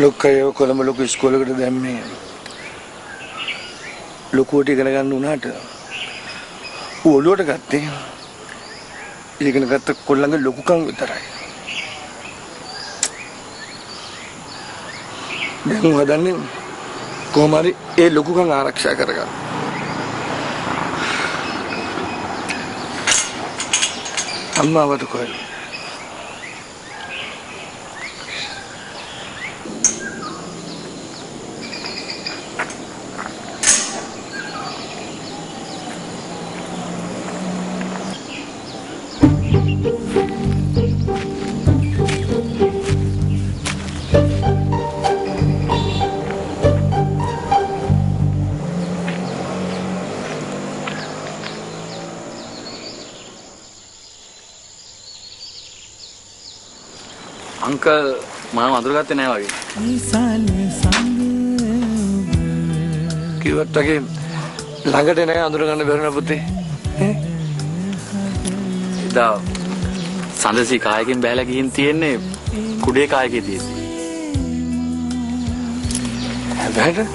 ලොක්කයෝ කොළඹ ලොකු ඉස්කෝලේකට දැම්මේ ලොකුවට ඉගෙන ගන්න උනාට ඔළුවට ගත්තේ ඉගෙන ගත්ත කොල්ලන්ගේ ලොකුකම් විතරයි. දැන් හදන්නේ කොහොම හරි ඒ ලොකුකම් ආරක්ෂා කරගන්න. අම්මාවට කොහෙද? अंकल मामा අඳුරගත්තේ නැහැ වගේ. කිව්වත් වගේ ළඟට නෑ අඳුර ගන්න බැරි නේ පුතේ. එදා සඳසි කායකින් බැලලා ගිහින් තියෙන්නේ කුඩේ කායකේ තියෙන්නේ. හැබැයි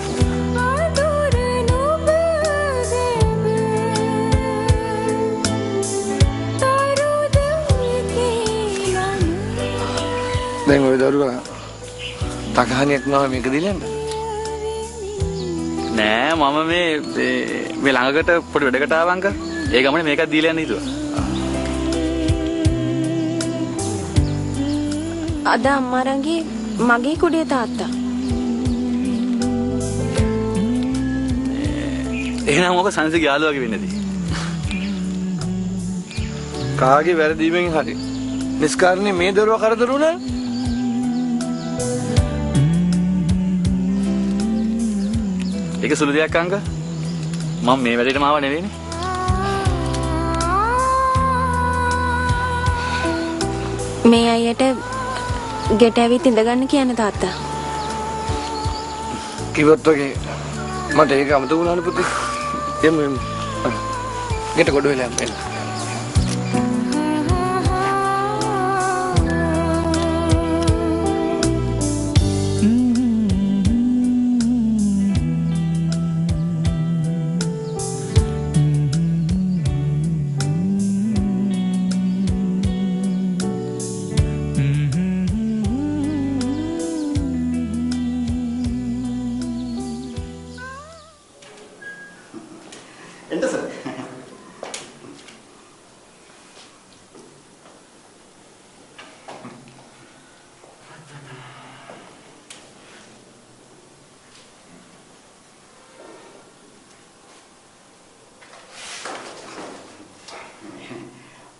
දැන් ඔය දරුවා තකහණියක් නම මේක දිලන්නේ නෑ මම මේ ළඟකට පොඩි වැඩකට ආවා අංකල්. ඒ ගමනේ මේකක් දීලා යන්න හිතුවා. අද අම්මාරන්ගේ මගේ කුඩේ තාත්තා. එහෙනම් මොකද සංසිගේ යාළුවා වගේ වෙන්නේ නැති. කාගේ වැරදීමෙන් හරි නිස්කාරණේ මේ දරුවා කරදර වුණා. ඒක සුළු දෙයක් අංකල්. මම මේ වැඩේටම ආව නෙවෙයිනේ. මේ අයියට ගෙට ඇවිත් ඉඳගන්න කියන තාත්තා. කිව්වත් වගේ මට ඒක අමතක වුණානේ පුතේ. එම් ගෙට කොට වෙලා එන්න.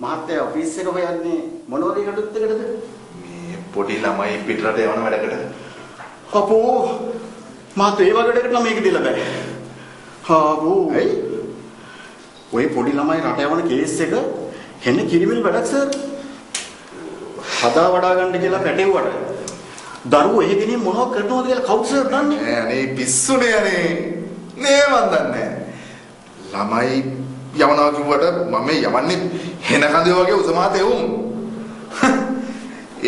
මහත්තයා ඔෆිස් එක හොයන්නේ මොනවද ඒකටත් එකටද? මේ පොඩි ළමයි පිටරට යවන වැඩකට. අපෝ මහත්තයා ඒ වගේ වැඩකට නම් මේක දෙලා බෑ. අපෝ ඇයි? ඔය පොඩි ළමයි රට යවන කේස් එක හෙන්න කිරිමිල් වැඩක් සර්. හදා වඩා ගන්න කියලා පැටෙව්වට දරුවෝ එහෙ ගෙනින් මොනවද කරනවද කියලා කවුද සර් දන්නේ? අනේ පිස්සුනේ අනේ. නේ මන් දන්නේ. ළමයි යවනවා කිව්වට මම යවන්නේ හෙන කඳේ වගේ උසමාතේ උන්.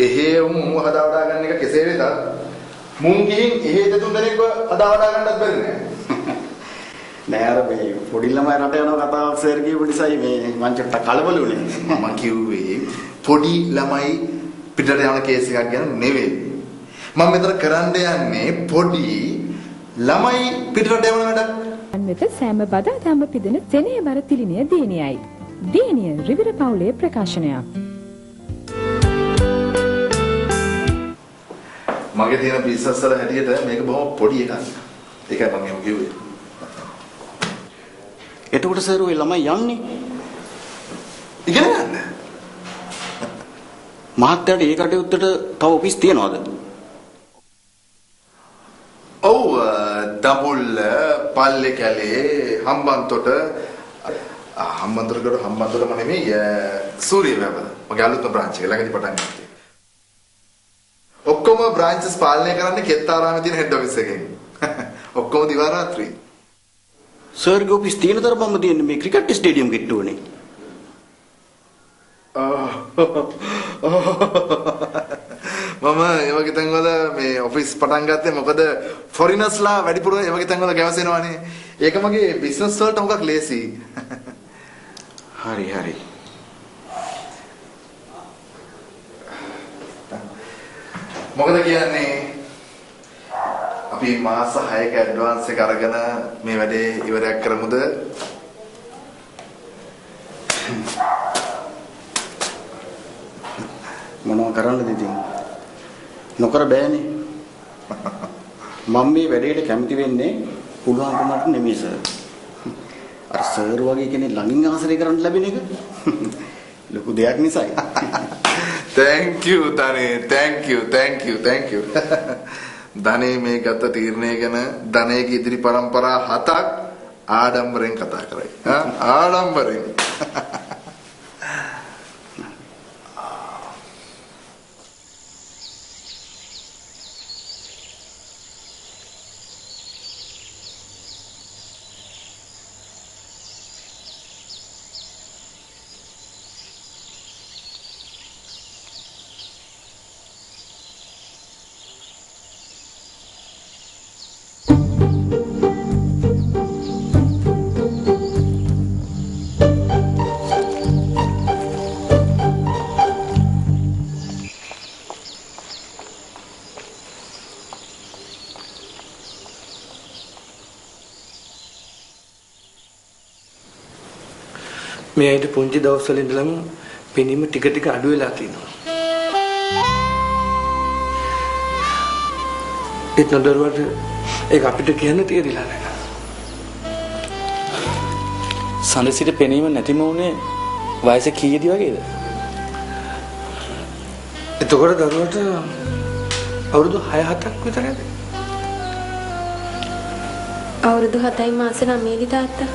එහෙ උන් හදා වඩා ගන්න එක කෙසේ වෙතත් මුන් ගිහින් එහෙ දෙතුන් දෙනෙක්ව හදා වඩා ගන්නත් බැරි නෑ. නෑ අර මේ පොඩි ළමයි රට යන කතාවක් සර් කියපු නිසායි මේ මං චුට්ටක් කලබල වුණේ. මම කිව්වේ පොඩි ළමයි පිටරට යන කේස් එකක් ගැන නෙවෙයි. මම මෙතන කරන්න යන්නේ පොඩි ළමයි පිටරට යන වැඩක්. වෙත සෑම බදාදාම පිදෙන සෙනෙහබර තිලිනිය දිනියයි. දිනිය රිවිර පවුලේ ප්‍රකාශනයක්. මගේ තියෙන බිස්නස් වල හැටියට මේක බොහොම පොඩි එකක්. ඒකයි මම එහෙම කිව්වේ. එතකොට සර් ඔය ළමයි යන්නේ ඉගෙන ගන්න. මහත්තයාට ඒ කටයුත්තට තව ඔෆිස් තියනවද? ඔව් දඹුල්ල පල්ලේ කැලේ හම්බන්තොට හම්බන්තොටම නෙමෙයි සූරියවැව. මගේ අලුත්ම බ්‍රාන්ච් එක ළඟදී පටන් ගත්තා. ඔක්කොම බ්‍රාන්චස් පාලනය කරන්නේ කෙත්තාරාමේ තියෙන හෙඩ් ඔෆිස් එකෙන්. ඔක්කොම දිවා රාත්‍රී. සර් ගේ ඔෆිස් තියෙන තරමම තියෙන්නේ මේ ක්‍රිකට් ස්ටේඩියම් කිට්ටුවනේ. මම ඒ වගේ තැන්වල මේ ඔෆිස් ඔෆිස් පටන් ගත්තේ මොකද ෆොරිනර්ස්ලා වැඩිපුර ඒ වගේ තැන්වල ගැවසෙනවානේ. ඒක මගේ බිස්නස් වලට හුඟක් ලේසි. හරි. මොකද කියන්නේ අපි මාස 6ක ඇඩ්වාන්ස් එක අරගෙන මේ වැඩේ ඉවරයක් කරමුද? මොනවා කරන්නද ඉතින්? නොකර බෑනේ. මම මේ වැඩේට කැමති වෙන්නේ පුළුවන්කමට නෙමෙයි සර්. අර සර් වගේ කෙනෙක් ළඟින් ආශ්‍රය කරන්න ලැබෙන එක ලොකු දෙයක් නිසායි. thank you ධනේ thank you ධනේ මේ ගත තීරණය ගැන ධනේගේ ඉදිරි પરම්පරා 7ක් ආඩම්බරෙන් කතා කරයි. ආඩම්බරෙන්. මේ ඇයිට පුංචි දවස්වල ඉඳලම පෙනීම ටික අඩු වෙලා තියෙනවා. ඒත් නදරුවට ඒක අපිට කියන්න තේරිලා නැහැ. සඳසිට පෙනීම නැතිම උනේ වයස කීයේදී වගේද? එතකොට දරුවට අවුරුදු 6-7ක් විතර ඇති. අවුරුදු 7යි මාස 9යි තාත්තා.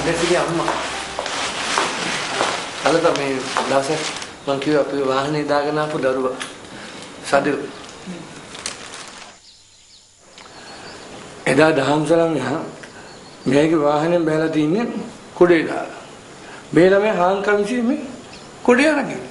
සඳසිගේ අම්මා. අලත මේ දවසේ මං කිව්වා අපි වාහනේ දාගෙන ආපු දරුවා. සදු. එදා දහම්සලන් මෙයාගේ වාහනේ බැලලා තින්නේ කුඩේ දාලා. මේ ළමයා හාන් කමිසියේ මේ කුඩේ අරගෙන.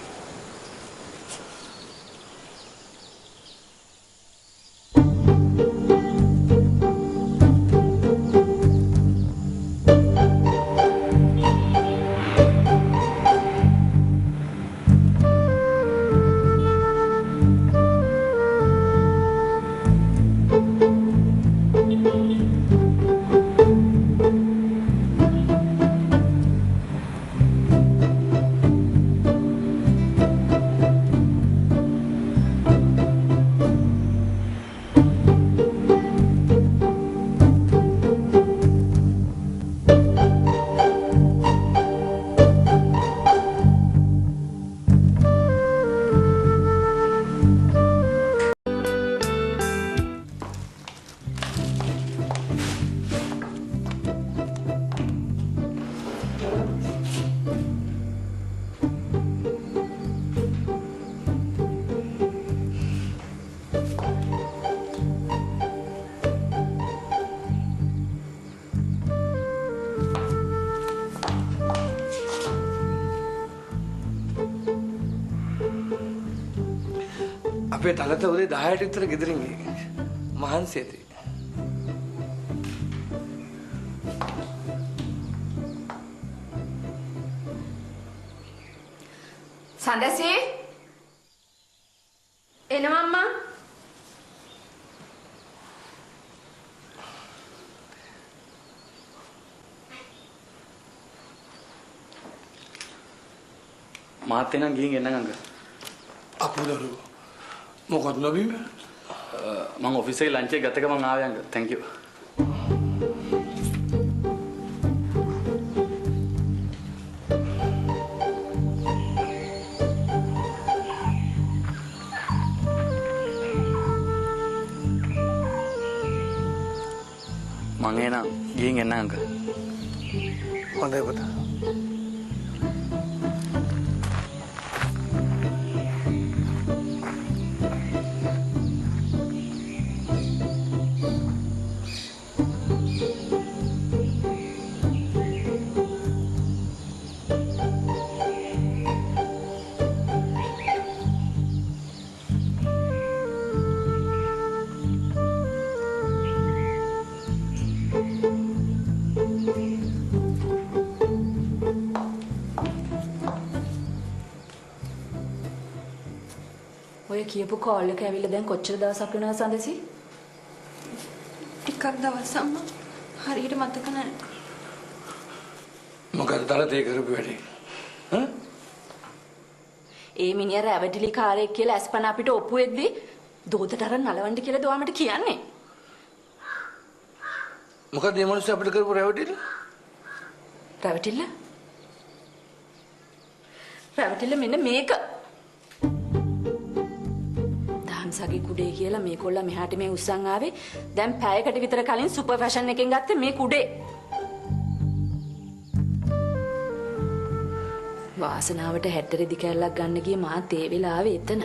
අපේ තලත උදේ 10ට විතර ගෙදරින් ගියේ. මහන්සි ඇති. සඳසේ එනවා අම්මා. මාත් එනම් ගිහින් එන්නම් අංග. අපෝ දරුවෝ මොකද නබීම? මම ඔෆිස් එකේ ලන්ච් එක ගත්ත ගමන් ආවේ අංග. thank you. මං එනවා ගිහින් එන්න අංකල්. හොඳයි පුතා. ඔය කියපු කෝල් එක ඇවිල්ලා දැන් කොච්චර දවසක් වෙනවද සඳසි? ටිකක් දවසක් හරියට මතක නැහැ. මොකද තරතේ කරපු වැඩේ? ඒ මිනිහා රැවටිලි කාරයෙක් කියලා අස්පන අපිට ඔප්පු වෙද්දී දෝතට අරන් නලවන්න කියලා දොවමට කියන්නේ. මොකද මේ මිනිස්සු අපිට කරපු රැවටිල්ල? රැවටිල්ල මෙන්න මේක. දහම්සගේ කුඩේ කියලා මේකොල්ල මෙහාට මේ උස්සන් ආවේ. දැන් පැයකට විතර කලින් සුපර් ෆැෂන් එකෙන් ගත්තේ මේ කුඩේ. වාසනාවට හැටරි දිකැලක් ගන්න ගියේ මාත් ඒ වෙලාවේ එතන.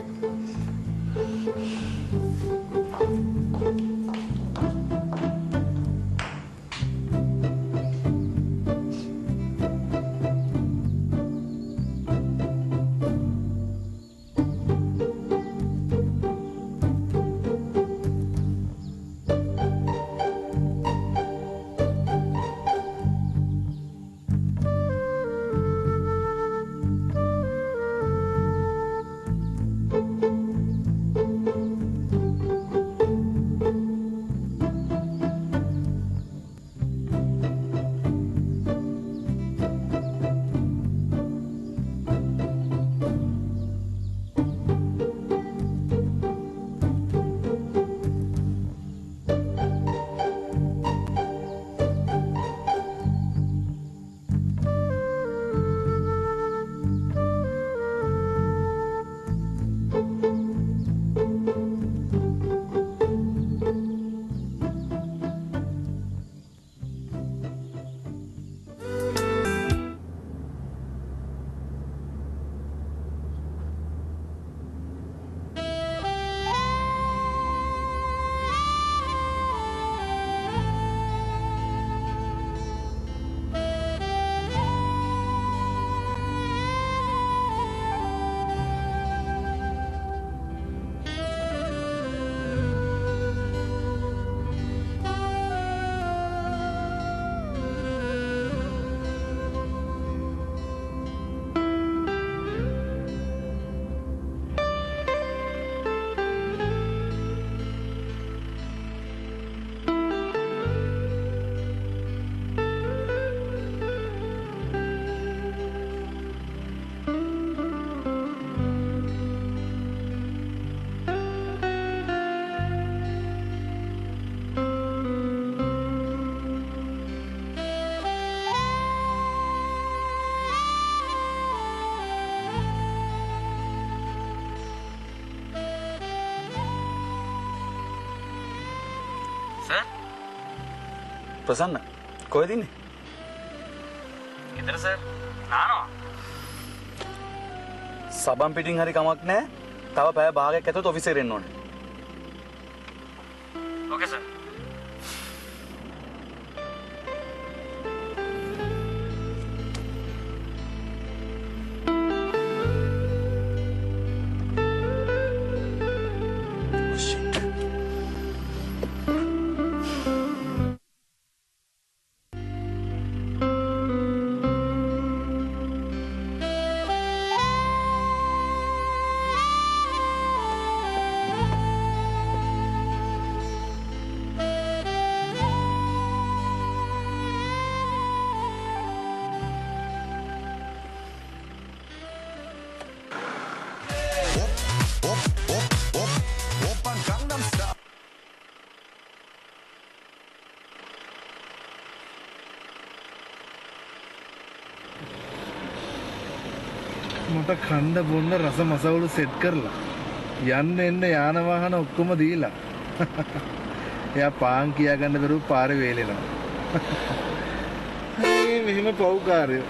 ප්‍රසන්න කොහෙද ඉන්නේ? ගෙදර සර්. නානවා. සබම් පිටින් හරි කමක් නැහැ. තව පැය භාගයක් ඇතුළත ඔෆිස් එකට එන්න ඕනේ. ඕකේ සර්. මට කණ්ඩ බොන්න රස මසවලු සෙට් කරලා යන්න එන්න යාන වාහන ඔක්කොම දීලා එයා පාන් කියා ගන්න බැරුව පාරේ වේලෙනවා. මෙහෙම පව්කාරයෝ.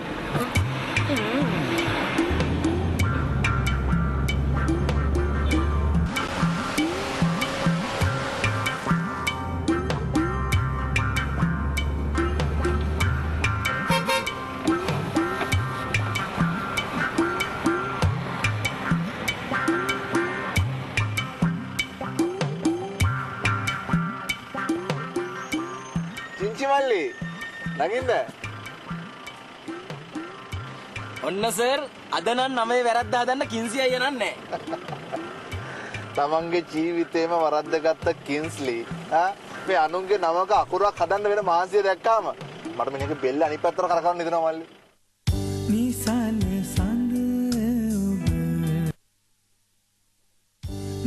චින්චි මල්ලි නගින්ද? ඔන්න සර් අද නම් නමේ වැරද්ද හදන්න කින්සි අයියා නන්නේ. තමන්ගේ ජීවිතේම වරද්දගත්ත කින්ස්ලි මේ අනුන්ගේ නමක අකුරක් හදන්න වෙන මහන්සිය දැක්කාම මට මිනිහගේ බෙල්ල අනිත් පැත්තට කරකවන්න හිතෙනවා මල්ලි. නිසල සඳ ඔබ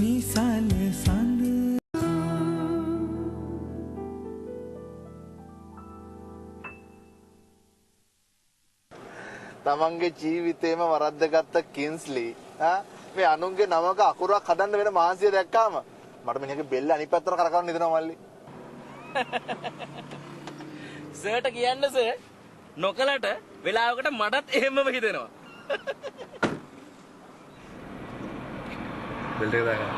නිසල සඳ තමන්ගේ ජීවිතේම වරද්දගත්ත කින්ස්ලි මේ අනුන්ගේ නමක අකුරක් හදන්න වෙන මහන්සිය දැක්කාම මට මිනිහගේ බෙල්ල අනිත් පැත්තට කරකවන්න හිතෙනවා මල්ලි. සර්ට කියන්න සර් නොකලට වෙලාවකට මටත් එහෙමම හිතෙනවා. බෙල්ට් එක දාගන්න.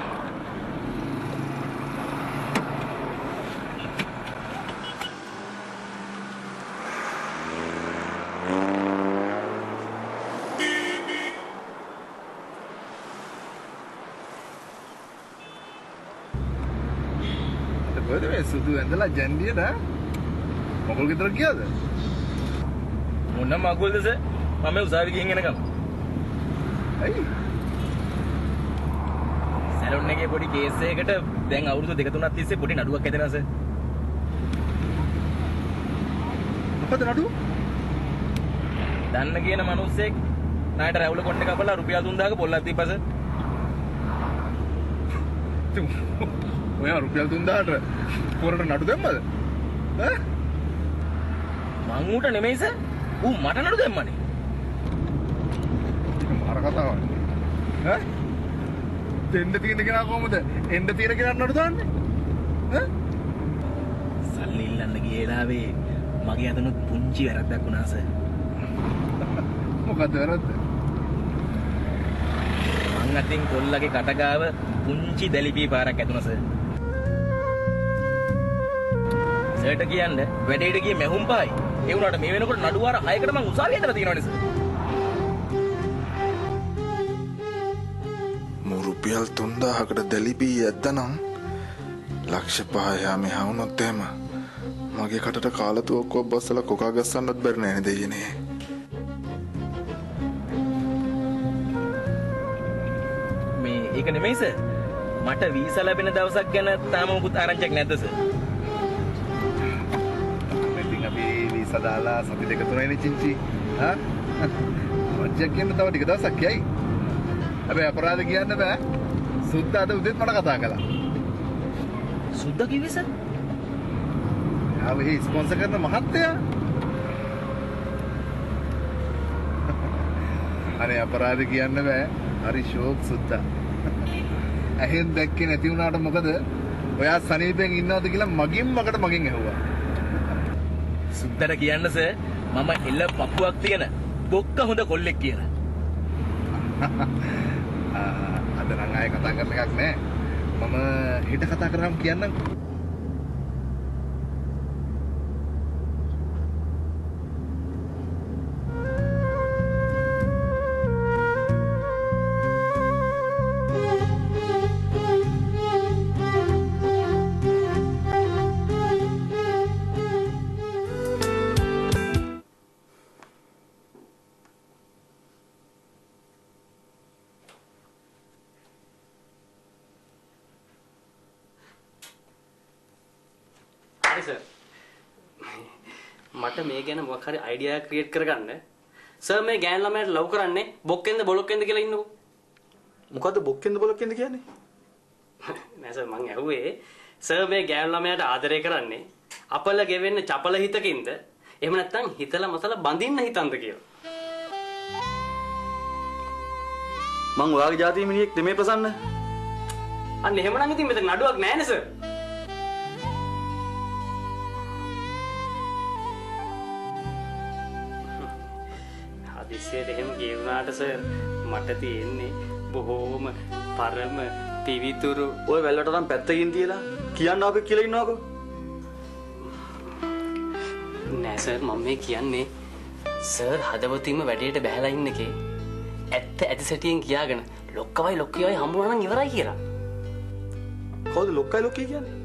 කොහෙද මේ සුදු ඇඳලා ජැන්ඩියට මොකල් ගෙදර ගියාද? මොන මගුල්ද සර්? මම උසාවි ගිහින් එනකම්. ඇයි? සැලොන් එකේ පොඩි කේස් එකකට දැන් අවුරුදු 2-3ක් තිස්සේ පොඩි නඩුවක් ඇදෙනවා සර්. මොකද නඩුව? දන්න කියන මිනිස්සෙක් ණයට රැවුල කොණ්ඩේ කපලා රුපියල් 3000ක පොල්ලක් තිබ්බා සර්. ඔයා රුපියල් 3000ට පොරට නඩු දැම්මද? ඈ? මං ඌට නෙමෙයි සර්. ඌ මට නඩු දැම්මනේ. මාර කතාවක්. ඈ? දෙන්න තියෙන කෙනා කොහමද? එන්න තියෙන කෙනා නඩු දාන්නේ? ඈ? සල්ලි ඉල්ලන්න ගිය වෙලාවේ මගේ අතනොත් පුංචි වැරද්දක් වුණා සර්. මොකද වැරද්ද? මං අතින් කොල්ලගේ කටගාව පුංචි දැලිපී පාරක් ඇතුණා සර්. සර්ට කියන්න වැඩේට ගියේ මැහුම් පායි. ඒ වුණාට මේ වෙනකොට නඩු වාර 6කට මං උසාවියට ඇදලා තියෙනවනේ සර්. මු රුපියල් 3000කට දැලිපී ඇද්දනම් ලක්ෂ 5 යා මෙහා වුණොත් එහෙම මගේ කටට කාලතුවක්කුවක් බස්සලා කොකා ගස්සන්නත් බැරි නෑනේ දෙයියනේ. මේ ඒක නෙමෙයි සර්. මට වීසා ලැබෙන දවසක් ගැන තාම මොකුත් ආරංචියක් නැද්ද සර්? අපි වීසා දාලා සති 2-3යිනේ චින්චි. හා? අවශ්‍ය කියන තව ටික දවසක් යයි. හැබැයි අපරාධ කියන්න බෑ. සුද්දා අද උදේත් මට කතා කළා. සුද්දා කිව්වේ සර්? ආව හේ ස්පොන්සර් කරන මහත්තයා. අනේ අපරාධ කියන්න බෑ. හරි ෂෝක් සුද්දා. ඇහෙන් දැක්කේ නැති වුණාට මොකද? ඔයා සනීපෙන් ඉන්නවද කියලා මගෙන් ඇහුවා. සුද්දට කියන්න සර් මම එල්ල පපුවක් තියෙන බොක්ක හොඳ කොල්ලෙක් කියලා. අද නම් ආයෙ කතා කරන එකක් නෑ. මම හෙට කතා කරාම කියන්නම්. මට මේ ගැන මොකක් හරි අයිඩියා එකක් ක්‍රියේට් කරගන්න. සර් මේ ගෑන් ළමයට ලව් කරන්නේ බොක්කෙන්ද බොලොක්කෙන්ද කියලා ඉන්නකො. මොකද්ද බොක්කෙන්ද බොලොක්කෙන්ද කියන්නේ? නෑ සර් මං ඇහුවේ සර් මේ ගෑන් ළමයට ආදරය කරන්නේ අපල ගෙවෙන්න චපල හිතකින්ද එහෙම නැත්නම් හිතලා මතලා බඳින්න හිතන්ද කියලා. මං ඔයාගේ ජාතිය මිනිහෙක් දෙමේ ප්‍රසන්න. අන්න එහෙමනම් ඉතින් මෙතන නඩුවක් නෑනේ සර්. ඉස්සෙල්ලා එහෙම ගෙවුනාට සර් මට තියෙන්නේ බොහෝම පරම පිවිතුරු ඔය වැල්ලට නම් පැත්තකින් තියලා කියන්න අපේ කියලා ඉන්නවකෝ. නෑ සර් මම මේ කියන්නේ සර් හදවතින්ම වැඩේට බහැලා ඉන්න එකේ ඇත්ත ඇති සැටියෙන් කියාගෙන ලොක්කවයි ලොක්කියවයි හම්බුනා නම් ඉවරයි කියලා. කවුද ලොක්කයි ලොක්කී කියන්නේ?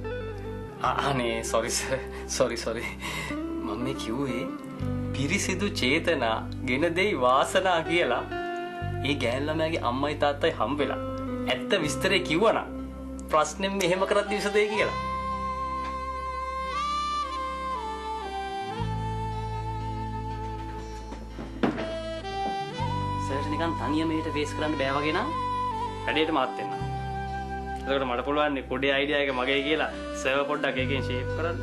අනේ සෝරි මම මේ කිව්වේ පිරිසිදු චේතනා ගෙන දෙයි වාසනා කියලා ඒ ගෑන් ළමයාගේ අම්මයි තාත්තයි හම්බෙලා ඇත්ත විස්තරේ කිව්වනම් ප්‍රශ්නෙම් මෙහෙම කරත් විසදේ කියලා. සර් නිකන් තනියම මේට ෆේස් කරන්න බෑ වගේ නම් වැඩේට මාත් වෙන්න. එතකොට මට පුළුවන් නේ පොඩි අයිඩියා එක මගේ කියලා සර්වර් පොඩ්ඩක් එකෙන් ෂේප් කරන්න.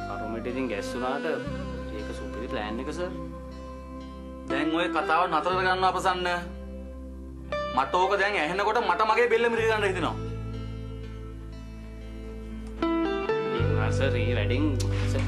කරුමෙට ඉතින් ගැස්සුනාට ඒක සුපිරි ප්ලෑන් එක සර්. දැන් ඔය කතාව නතර කරගන්න අපසන්න. මට ඕක දැන් ඇහෙනකොට මට මගේ බෙල්ල මිරික ගන්න හිතෙනවා. ඒ සර් ඒ වැඩින් සර්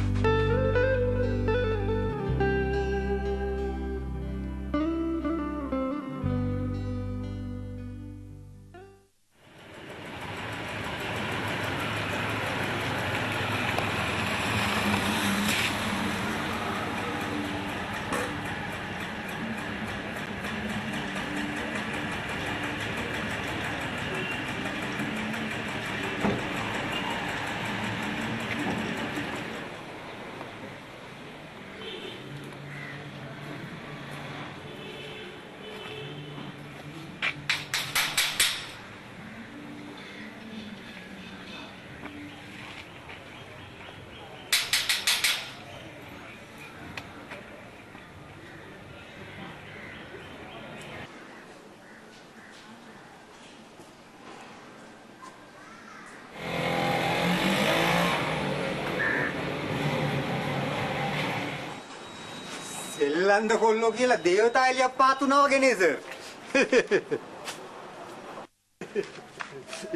එල්ලන්ද කොල්ලෝ කියලා දේවතා එළියක් පාතුනා වගේ නේ සර්.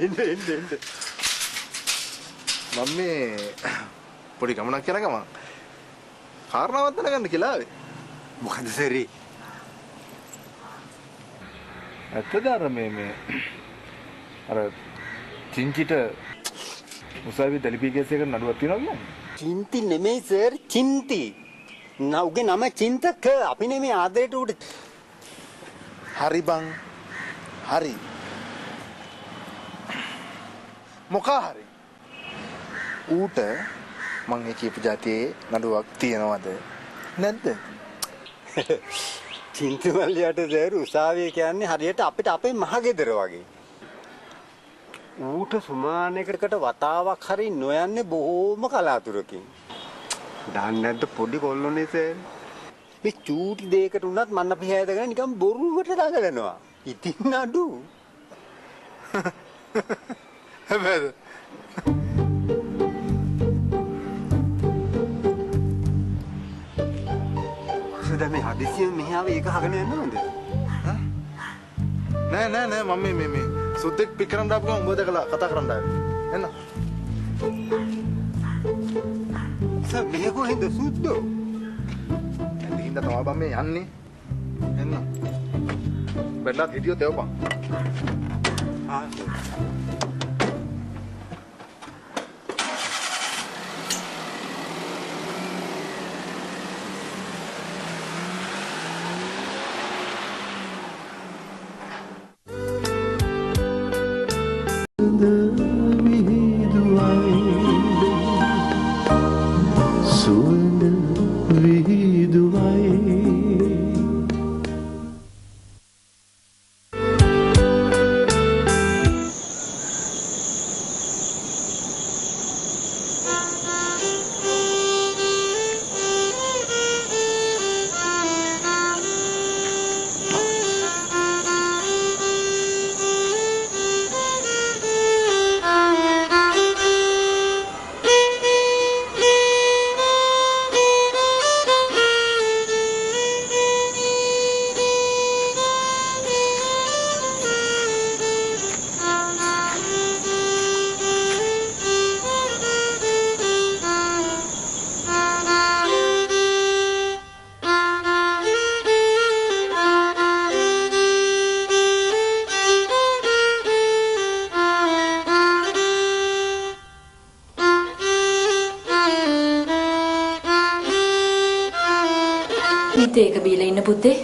ඉන්න. මම මේ පොඩි ගමනක් කරන ගමන් කාරණාවක් දැනගන්න කියලා ආවේ. මොකද සර්? ඇත්තද අර මේ අර චින්චිට උසාවියේ දැලිපි කේස් එකකට නඩුවක් තියනවා කියන්නේ? චින්ති නෙමෙයි සර්, චින්ති. නවුගේ නම චින්තක. අපි නෙමෙයි ආදරේට උඩ. හරි බං. හරි. මොකා හරි? ඌට මං ඒ කියපු જાතියේ නඩුවක් තියනවද නැද්ද? චින්ති මල්ලියට සර් උසාවිය කියන්නේ හරියට අපිට අපේ මහගෙදර වගේ. ඌට සුමානයකට වතාවක් හරි නොයන්නේ බොහෝම කලාතුරකින්. දන්නේ නැද්ද පොඩි කොල්ලෝනේ සර්. මේ චූටි දෙයකට උනත් මන්න පිහෑදගෙන නිකන් බොරුවට දඟලනවා. ඉතින් නඩු. හැබැයි සදා මේ හදිසියෙන් මෙහාව ඒක හගෙන යනවද? නෑ මම මේ සුද්දෙක් පික් කරන්න ආපු ගමන් උඹ දැකලා කතා කරන්න ආවේ. එන්න. සර් මේ කොහෙන්ද සුද්දෝ? ඇඳින්න තමයි බම් මේ යන්නේ. එන්න. බෙල්ලත් හිටියෝ තෙවපන්. ආ තේක බීලා ඉන්න පුතේ.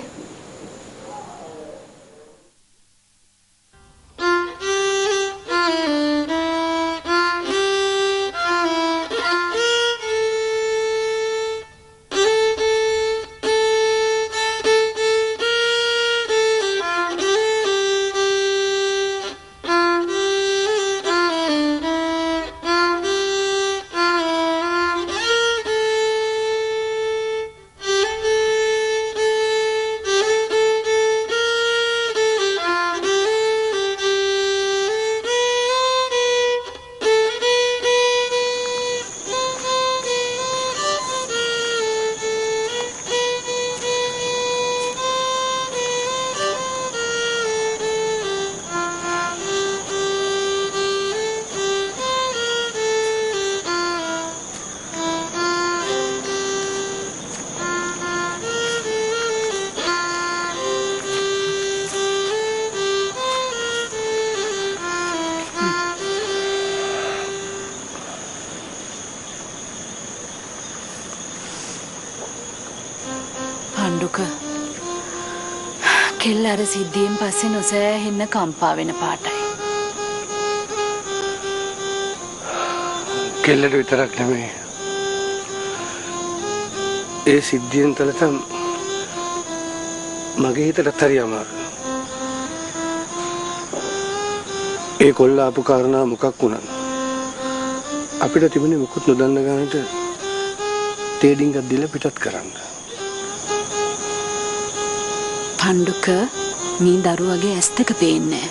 කෙල්ල අර සිද්ධියෙන් පස්සේ නොසෑහෙන්න කම්පා වෙන පාටයි. කෙල්ලට විතරක් නෙමෙයි. ඒ සිද්ධියෙන් තලත මගේ හිතටත් හරි අමාරුයි. ඒ කොල්ල ආපු කාරණා මොකක් වුණත් අපිට තිබුණේ මුකුත් නොදන්න ගානට තේඩින්ගක් දීලා පිටත් කරන්න. පණ්ඩුක මේ දරුවගේ ඇස් දෙක පේන්නේ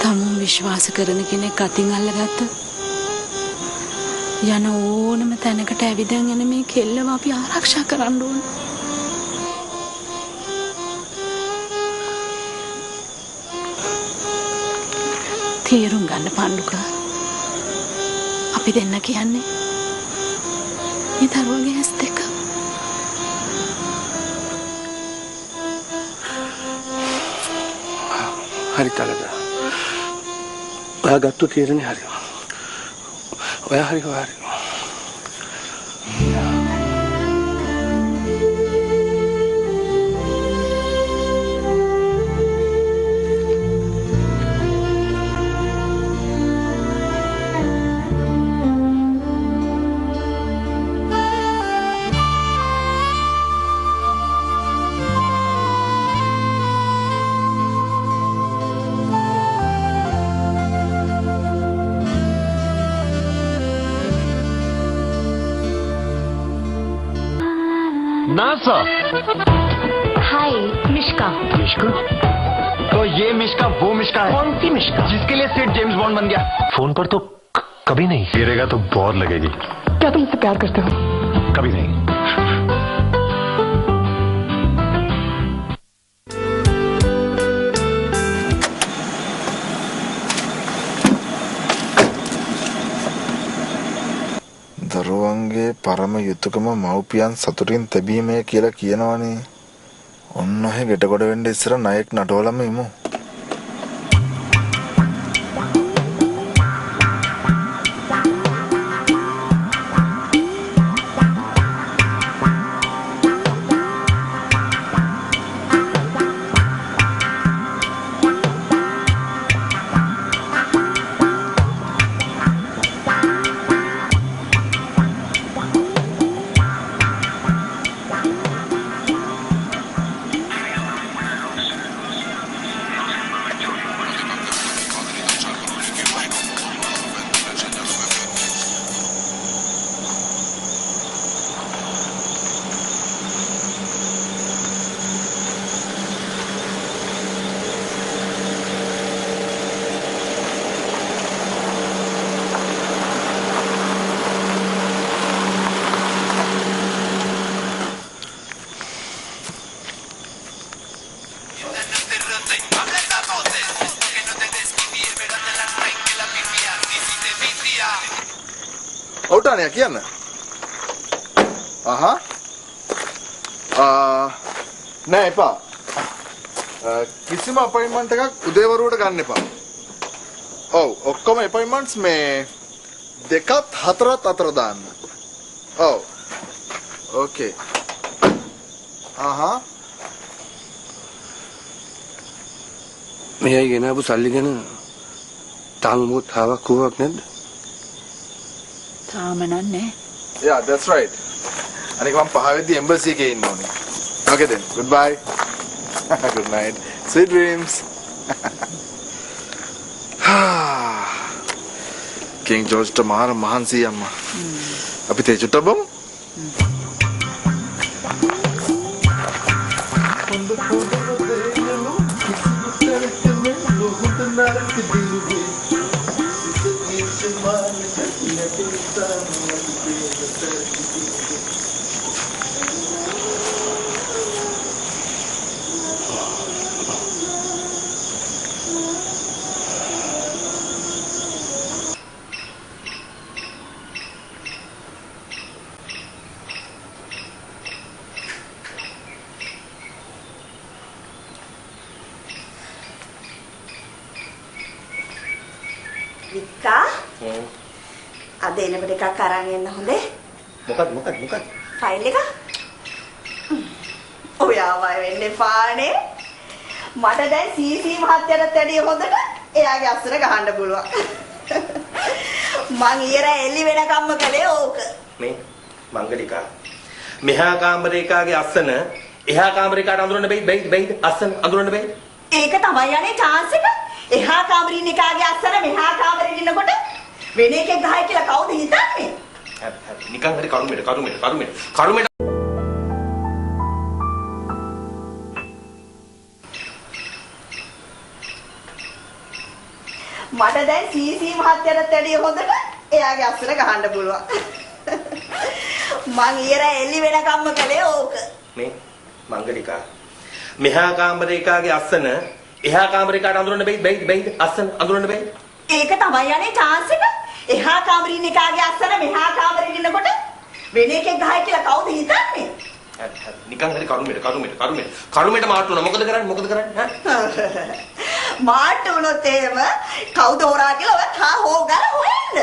තමුන් විශ්වාස කරන කෙනෙක් අතින් අල්ලගත්තොත් යන ඕනම තැනකට ඇවිදන් යන මේ කෙල්ලව අපි ආරක්ෂා කරන්න ඕන. තේරුම් ගන්න පණ්ඩුක. අපි දෙන්න කියන්නේ මේ දරුවගේ ඇස් දෙක. හරි තලද. ඔයා ගත්තු තීරණේ හරි. ඔයා හරි හරි. नासा। हाय मिश्का। मिश्का? तो ये मिश्का वो मिश्का है? कौन सी मिश्का? जिसके लिए सेठ जेम्स बॉन्ड बन गया। फोन पर तो कभी नहीं। गिरेगा तो बहुत लगेगी। क्या तुम इससे प्यार करते हो? कभी नहीं। දරුවන්ගේ පරම යුතුයකම මව්පියන් සතුටින් තැබීමේ කියලා කියනවනේ. ඔන්න ඔහෙ ගෙටකොට වෙන්න ඉස්සර ණයෙක් නටවලම ඉමු. ඔව්ටානේ කියන්න. නෑ එපා. කිසිම අපොයින්ට්මන්ට් එකක් උදේවරුවට ගන්න එපා. ඔව් ඔක්කොම appointments මේ දෙකත් හතරත් අතර දාන්න. ඔව්. ඕකේ. මෙයයි ගෙනාවු සල්ලි ගැන තාම මොකක් තාවක් කෝවක් නැද්ද? තාම නෑ. Yeah, that's right. අනික මම 5 වෙද්දි embassy එකේ ඉන්න ඕනේ. Okay then. Goodbye. Good night. Sweet dreams. King George to මාර මහන්සි අම්මා. අපි තේ චුට්ටක් බමු. වික්කා අද එනකොට එකක් අරන් එන්න හොඳේ. මොකක්ද? ෆයිල් එක. ඔයාව වෙන්න එපානේ. මට දැන් සීසී මහත්තයාට වැඩිය හොඳට එයාගේ අස්සර ගහන්න පුළුවන්. මං ඊයර එළි වෙනකම්ම කළේ ඕක. මේ මංගලිකා මෙහා කාමරේකාගේ අස්සන එහා කාමරේකාට අඳුරන්න බැයිද අස්සන අඳුරන්න බැයිද? ඒක තමයි යන්නේ chance එක. එහා කාමරේ ඉන්න එකාගේ අස්සන මෙහා කාමරේ ඉන්නකොට වෙන එකෙක් ගහයි කියලා කවුද හිතන්නේ? හරි නිකන් හරි කරුමෙට මට දැන් සීසී මහත්තයාට වැඩිය හොඳට එයාගේ අස්සර ගහන්න පුළුවන්. මං ඊයර එළි වෙනකම්ම කළේ ඕක. මේ මංගලිකා මෙහා කාමරේකාගේ අස්සන එහා කාමරේකාට අඳුරන්න බැයිද අස්සන අඳුරන්න බැයිද? ඒක තමයි යන්නේ chance එක. එහා කාමරේ ඉන්න එකාගේ අස්සන මෙහා කාමරේ ඉන්නකොට වෙන එකෙක් ගහයි කියලා කවුද හිතන්නේ? හරි නිකන් හරි කරුමෙට මාට්ටු වුණා. මොකද කරන්නේ? මාට්ටු වුණොත් එහෙම කවුද හොරා කියලා ඔය තා හොගලා හොයන්න.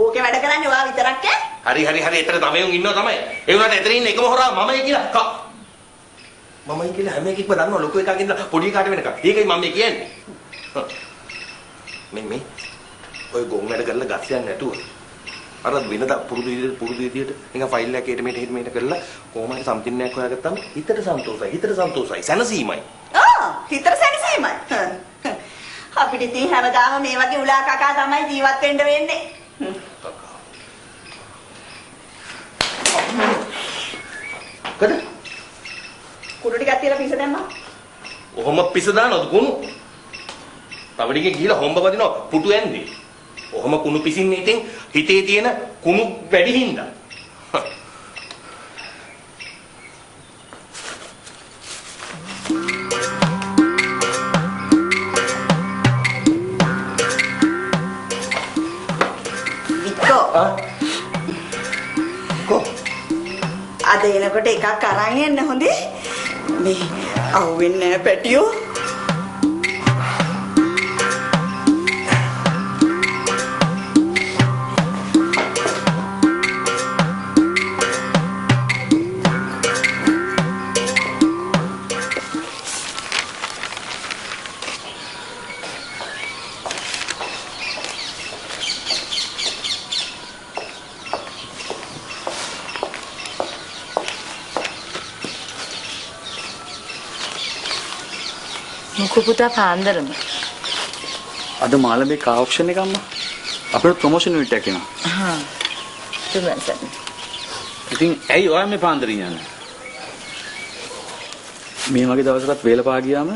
ඕකේ වැඩ කරන්නේ ඔයා විතරක් ඈ? හරි එතන තමයන් ඉන්නවා තමයි. ඒ වුණාට එතන ඉන්න එකම හොරා මමයි කියලා. මමයි කියලා හැම එකෙක්ම දන්නවා ලොකු එකකින් ඉඳලා පොඩි එකාට වෙනකම්. ඒකයි මම කියන්නේ. මේ ඔය ගොන් වැඩ කරලා ගස්යන් නැතුව අර වෙනද පුරුදු විදියට නිකන් ෆයිල් එකකට මෙහෙට කරලා කොහොම හරි සම්පින් එකක් හොයාගත්තාම හිතට සන්තෝෂයි සැනසීමයි. හිතට සැනසීමයි. අපිට ඉතින් හැමදාම මේ වගේ උලා කකා තමයි ජීවත් වෙන්න වෙන්නේ. කුඩු ටිකක් තියලා පිස දැම්මා. ඔහොම පිස දානවද කුණු? තවඩිගේ ගිහලා හොම්බ වදිනවා පුටු ඇන්දේ. ඔහොම කුණු පිසින්නේ ඉතින් හිතේ තියෙන කුණු වැඩි හින්දා. අද එනකොට එකක් අරන් එන්න හොඳේ. මේ අහුවෙන්නේ නැහැ පැටියෝ. මොකෝ පුතා පාන්දරම. අද මාළඹේ කා ඔප්ෂන් එක අම්මා. අපිට ප්‍රොමෝෂන් යුනිට් එකක් එනවා. හා. තුන්වන්සන්. ඉතින් ඇයි ඔයා මේ පාන්දරින් යන්නේ? මේ වගේ දවසකට වේලපා ගියාම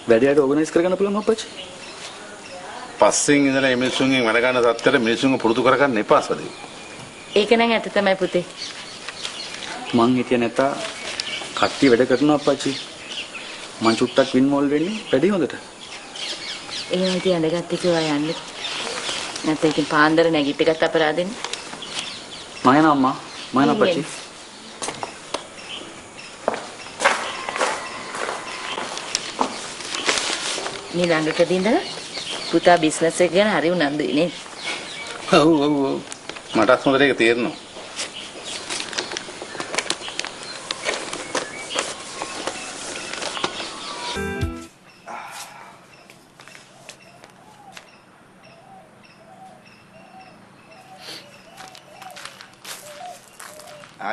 වැඩේට ඕගනයිස් කරගන්න පුළුවන් අප්පච්චි. පස්සෙන් ඉඳලා මිනිස්සුන්ගෙන් වැඩ ගන්න තත්ත්වයට මිනිස්සුන්ව පුරුදු කරගන්න එපා සදී. ඒක නම් ඇත්ත තමයි පුතේ. මං හිතිය නැතා කට්ටිය වැඩ කරනවා අප්පච්චි. මං චුට්ටක් වින් මෝල් වෙන්නේ වැඩි හොඳට. එහෙනම් ඉතින් අඬගත්තේ කියලා යන්නේ. නැත්නම් ඉතින් පාන්දර නැගිට එකත් අපරාධෙන්නේ. මම යනවා අම්මා. මම යනවා අප්පච්චි. මේ ළඟකදී ඉඳලා පුතා බිස්නස් එක ගැන හරි උනන්දුයි නේ. ඔව් ඔව් ඔව්. මටත් හොඳට ඒක තේරෙනවා.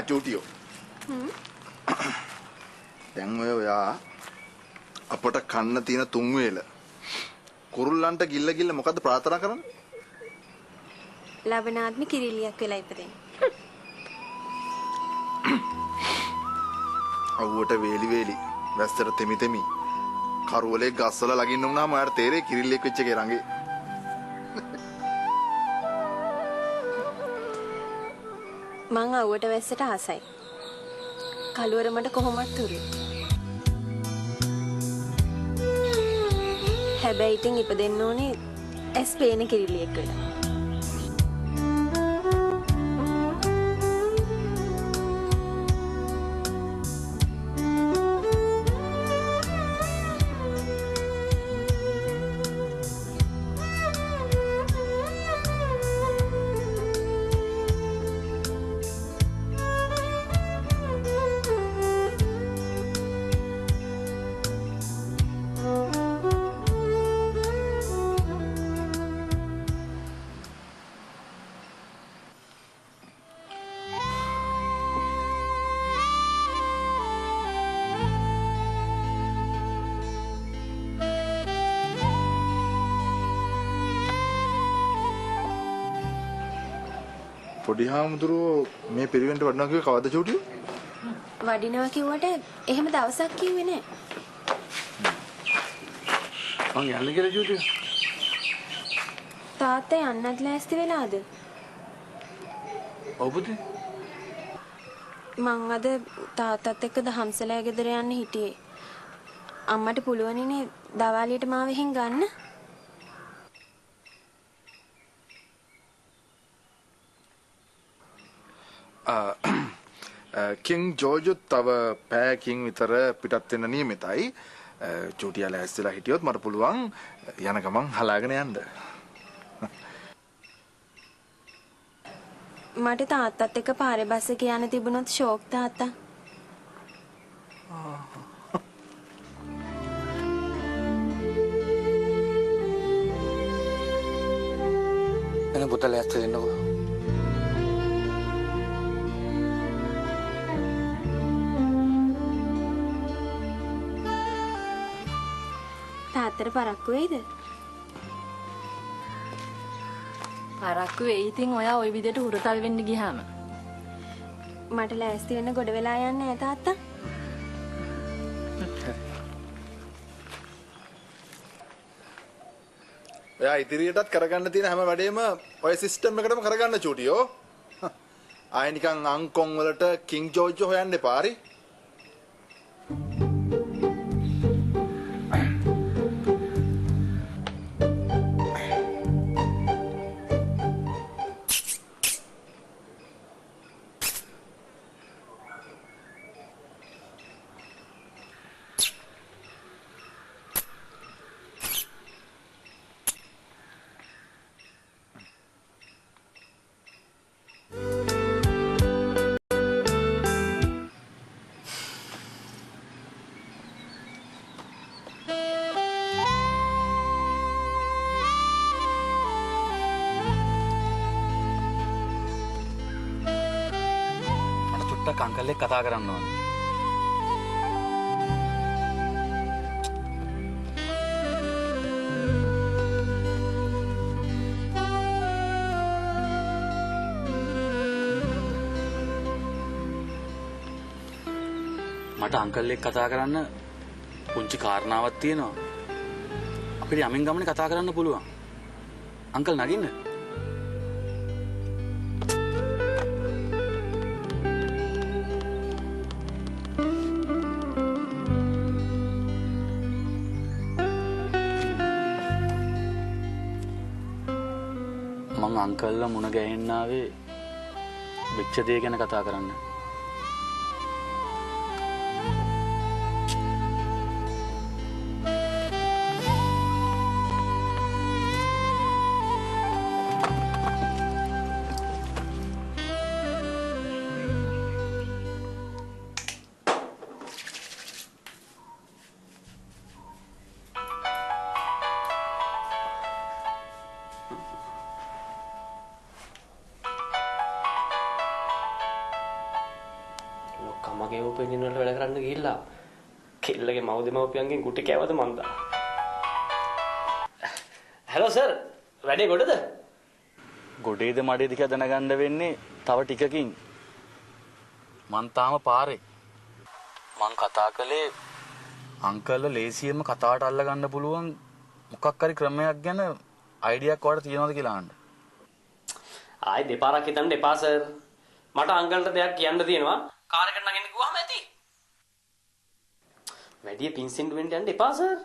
චූටියෝ දැන් ඔයා අපට කන්න තියෙන තුන් වේල කුරුල්ලන්ට ගිල්ල මොකද්ද ප්‍රාර්ථනා කරන්නේ? ලබනාත්ම කිරිලියක් වෙලා ඉපදෙන්න. අවුවට වේලි වැස්සට තෙමි කරුවලේ ගස්වල ලගින්න වුණාම ඔයාට තේරෙයි කිරිල්ලෙක් වෙච්ච එකේ රඟේ. මං අවුවට වැස්සට ආසයි. කළුවර මට කොහොමත් තුරු. හැබැයි ඉතින් ඉපදෙන්න ඕනේ ඇස් පේන කිරිලියෙක් වෙලා. පොඩි හාමුදුරුවෝ මේ පිරිවෙන්ට වඩනවා කිව්වේ කවද්ද චූටියෝ? වඩිනවා කිව්වට එහෙම දවසක් කිව්වේ නෑ. මං යන්න කියලා චූටියෝ. තාත්තා යන්නත් ලෑස්ති වෙලාද? ඔව් පුතේ. මං අද තාත්තත් එක්ක දහම්සලෑ ගෙදර යන්න හිටියේ. අම්මට පුළුවනිනේ දවාලියට මාව එහෙන් ගන්න. කිං ජෝර්ජ් තව පැයකින් විතර පිටත් වෙන්න නියමිතයි. චූටියා ලෑස්තිලා හිටියොත් මට පුළුවන් යන ගමන් හලාගෙන යන්න. මට තාත්තත් එක්ක පාරේ බස් එකේ යන්න තිබුණොත් ෂෝක් තාත්තා. එන පුතා ලෑස්ති වෙන්නකෝ. තාත්තට පරක්කු වෙයිද? පරක්කු වෙයි ඉතින් ඔයා ওই විදිහට හුරතල් වෙන්න ගියාම. මට ලෑස්ති වෙන්න ගොඩ වෙලා යන්නේ නැහැ තාත්තා. ඔයා ඉදිරියටත් කරගන්න තියෙන හැම වැඩේම ඔය සිස්ටම් එකටම කරගන්න චූටියෝ. ආයෙ නිකන් අංකොන් වලට කිං ජෝර්ජ් හොයන්න එපා හරි. අංකල් එක්ක කතා කරන්න ඕනේ. මට අංකල් එක්ක කතා කරන්න පුංචි කාරණාවක් තියෙනවා. අපිට යමින් ගමනේ කතා කරන්න පුළුවන්. අංකල් නගින්න. මං අංකල්ලා මුණ ගැහෙන්න ආවේ වෙච්ච දේ ගැන කතා කරන්න. අම්මගේ ඔපිනියන් වල වැඩ කරන්න ගිහිල්ලා කෙල්ලගේ මව් දෙමව්පියන්ගෙන් ගුටි කෑවද මන්දා. හලෝ සර් වැඩේ ගොඩද? ගොඩේද මඩේද කියලා දැනගන්න වෙන්නේ තව ටිකකින්. මං තාම පාරේ. මං කතා කළේ අංකල්ල ලේසියෙන්ම කතාවට අල්ල ගන්න පුළුවන් මොකක් හරි ක්‍රමයක් ගැන අයිඩියාවක් වඩ තියෙනවද කියලා අහන්න. ආයි දෙපාරක් හිතන්න එපා සර්. මට අංකල්ට දෙයක් කියන්න තියෙනවා. කාර් එකට නගින්න කිව්වම ඇති. වැඩි පින්සෙන්ඩ් වෙන්න යන්න එපා සර්.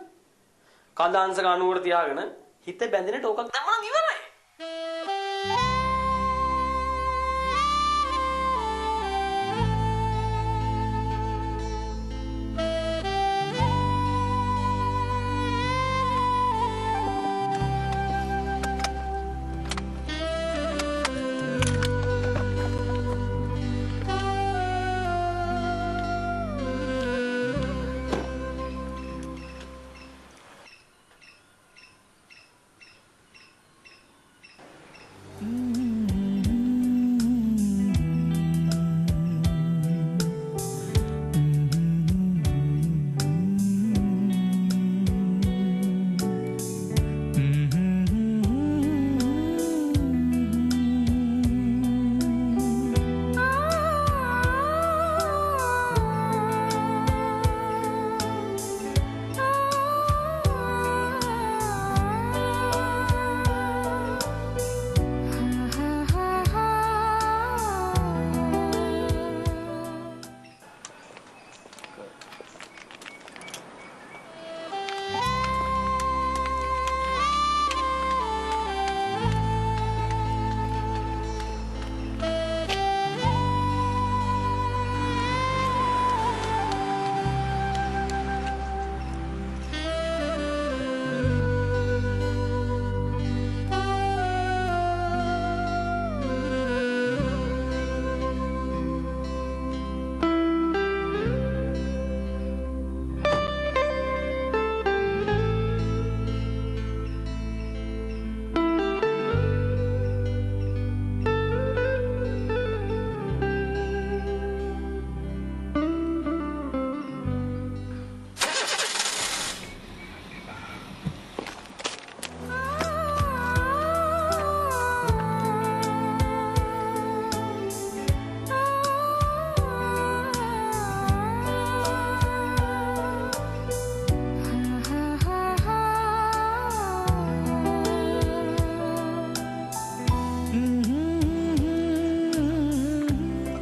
කඳාංශක අනුවර තියාගෙන හිත බැඳෙන ටෝකක් දැම්මම ඉවරයි.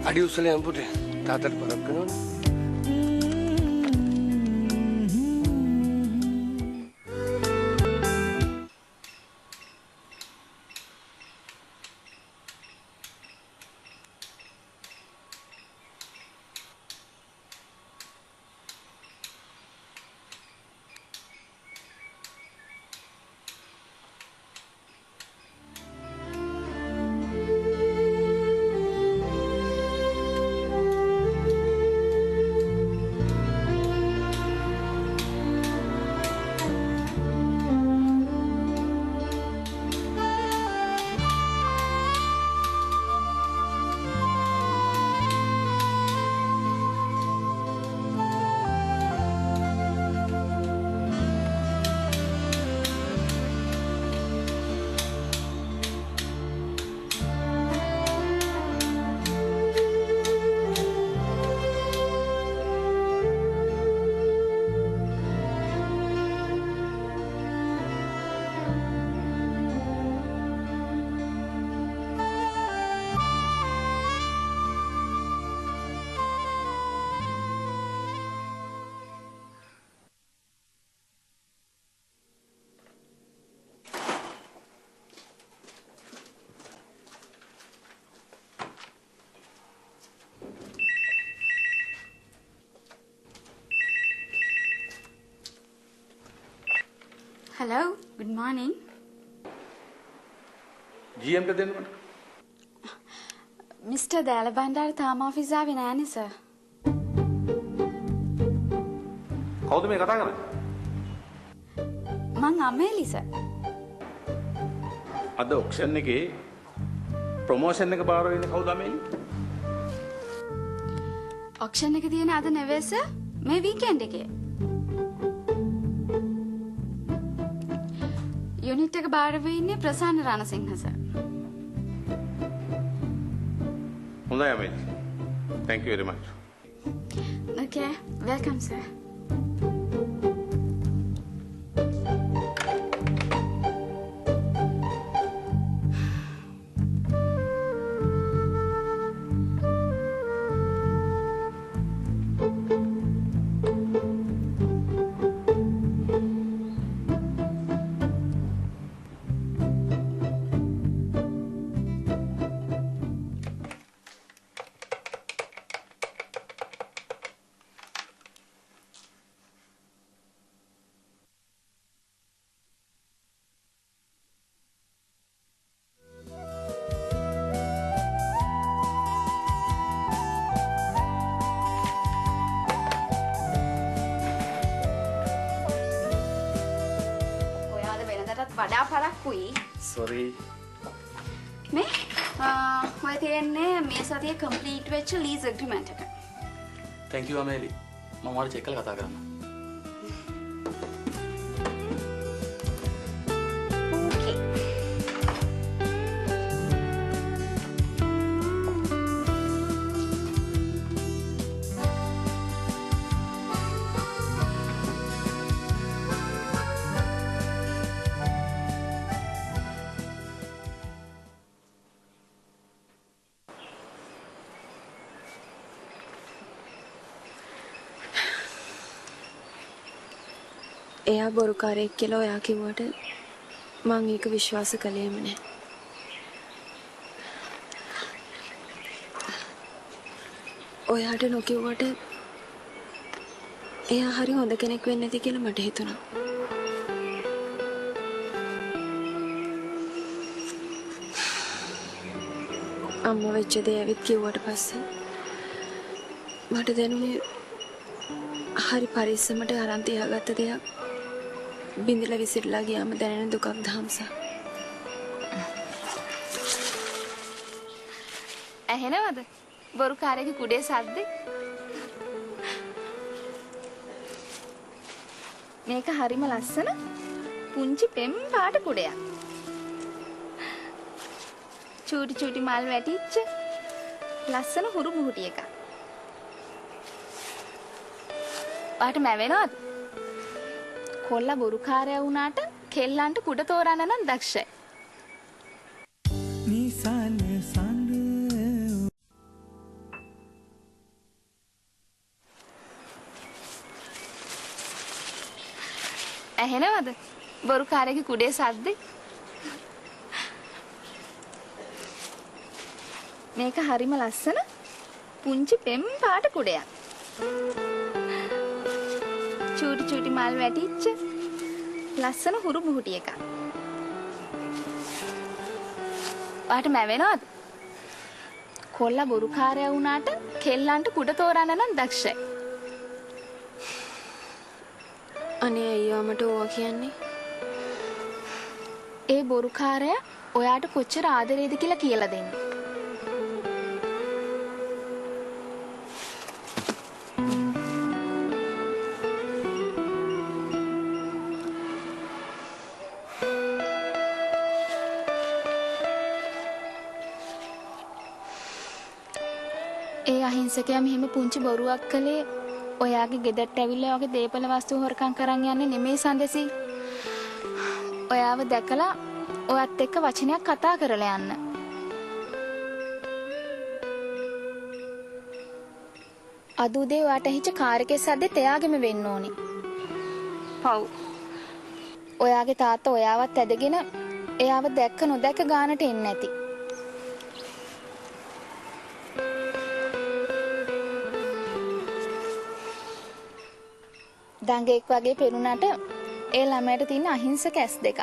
අඩි උස්සලේ යම්පුටේ තාත්තට පරක් කරනවනේ. Hello, good morning. GM ට දෙන්න මට. Mr. Dalabandar තාම ඔෆිස් ආවේ නෑනේ සර්. කවුද මේ කතා කරන්නේ? මං අමේලි සර්. අද ඔක්ෂන් එකේ ප්‍රොමෝෂන් එක බාර වෙන්නේ කවුද අමේලි? ඔක්ෂන් එක තියෙන අද නෙවෙයි සර් මේ වීකෙන්ඩ් එකේ. යුනිට් එක බාර වෙන්නේ ප්‍රසන්න රණසිංහ සර්. හොඳයි අමේලි. Thank you very much. Okay, welcome sir. වඩා පරක්කුයි. sorry. මේ ඔය තියෙන්නේ මේ සතියේ කම්ප්ලීට් වෙච්ච ලීස් ඇග්‍රීමන්ට් එක. thank you අමේලි. මම ඔයාලට චෙක් කරලා කතා කරන්න. එයා බොරුකාරයෙක් කියලා ඔයා කිව්වට මං ඒක විශ්වාස කළේම නෑ. ඔයාට නොකිව්වට එයා හරි හොඳ කෙනෙක් වෙන්නේ නැති කියලා මට හිතුණා. අම්මා වෙච්ච දේ ඇවිත් කිව්වට පස්සේ මට දැනුනේ හරි පරිස්සමට අරන් තියාගත්ත දෙයක් බින්දලා විසිරලා ගියාම දැනෙන දුකක් දහම්සා. ඇහෙනවද? බොරුකාරයාගේ කුඩේ සද්දේ. මේක හරිම ලස්සන පුංචි පෙම් පාට කුඩයක්. චූටි චූටි මල් වැටිච්ච ලස්සන හුරු මුහුටි එකක්. පාට මැවෙනවද? කොල්ලා බොරුකාරයා වුණාට කෙල්ලන්ට කුඩ තෝරන්න නම් දක්ෂයි. නිසල සඳ ඇහෙනවද? බොරුකාරයාගේ කුඩේ සද්දේ. මේක හරිම ලස්සන පුංචි පෙම් පාට කුඩයක්. චූටි චූටි මල් වැටිච්ච ලස්සන හුරු මුහුටි එකක්. පාට මැවෙනවද? කොල්ලා බොරුකාරයා වුණාට කෙල්ලන්ට කුඩ තෝරන්න නම් දක්ෂයි. අනේ අයියා මට ඕවා කියන්නේ. ඒ බොරුකාරයා ඔයාට කොච්චර ආදරේද කියලා කියලා දෙන්න. ඒ අහිංසකයා මෙහෙම පුංචි බොරුවක් කළේ ඔයාගේ ගෙදරට ඇවිල්ලා ඔයාගේ දේපල වස්තු හොරකම් කරන් යන්නේ නෙමෙයි සඳසි. ඔයාව දැකලා ඔයත් එක්ක වචනයක් කතා කරලා යන්න. අද උදේ ඔයාට හිච්ච කාර් එකේ සද්දෙත් එයාගෙම වෙන්න ඕනේ. පව්. ඔයාගේ තාත්තා ඔයාවත් ඇදගෙන එයාව දැක්ක නොදැක්ක ගානට එන්නේ නැති. දඟෙක් වගේ පෙනුනට ඒ ළමයට තියෙන අහිංසක ඇස් දෙකක්.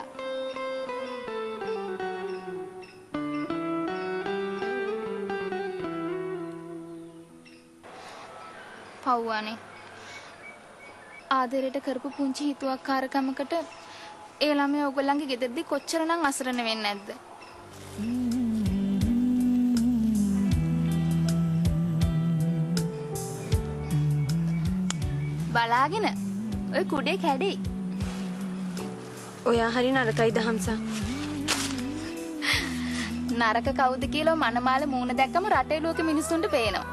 පව්වානේ. ආදරයට කරපු පුංචි හිතුවක්කාරකමකට ඒ ළමයා ඔයගොල්ලන්ගේ ගෙදරදී කොච්චරනම් අසරණ වෙන්නේ නැද්ද? බලාගෙන ඔය කුඩේ කැඩෙයි. ඔයා හරි නරකයිද හම්සා? නරක කවුද කියලා මනමාල මූණ දැක්කම රටේ ලෝකෙ මිනිස්සුන්ට පේනවා.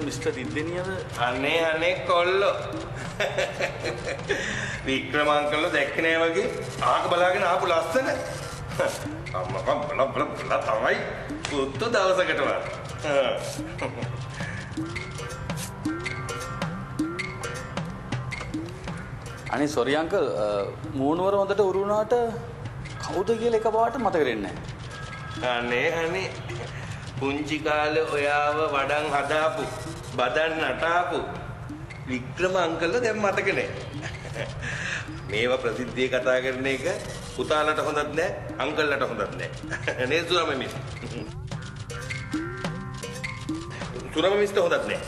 මිස්ටර් දිද්දෙනියද? අනේ කොල්ලෝ. වික්‍රම අංකල්ලා දැක්කේ නෑ වගේ ආක බලාගෙන ආපු ලස්සන. අම්මා බල තමයි පුත්තු දවසකට වා. අනේ සොරි අංකල් මූණවර හොඳට උරුණාට කවුද කියලා එකපාරට මතක වෙන්නේ නැහැ. අනේ පුංචි කාලේ ඔයාව වඩන් හදාපු බදන් නටාපු වික්‍රම අංකල්ලා දැන් මතක නැහැ. මේවා ප්‍රසිද්ධියේ කතා කරන එක පුතාලට හොඳත් නැහැ අංකල්ලට හොඳත් නැහැ. නේ සුරම මිස්. සුරම මිස්ට හොඳත් නැහැ.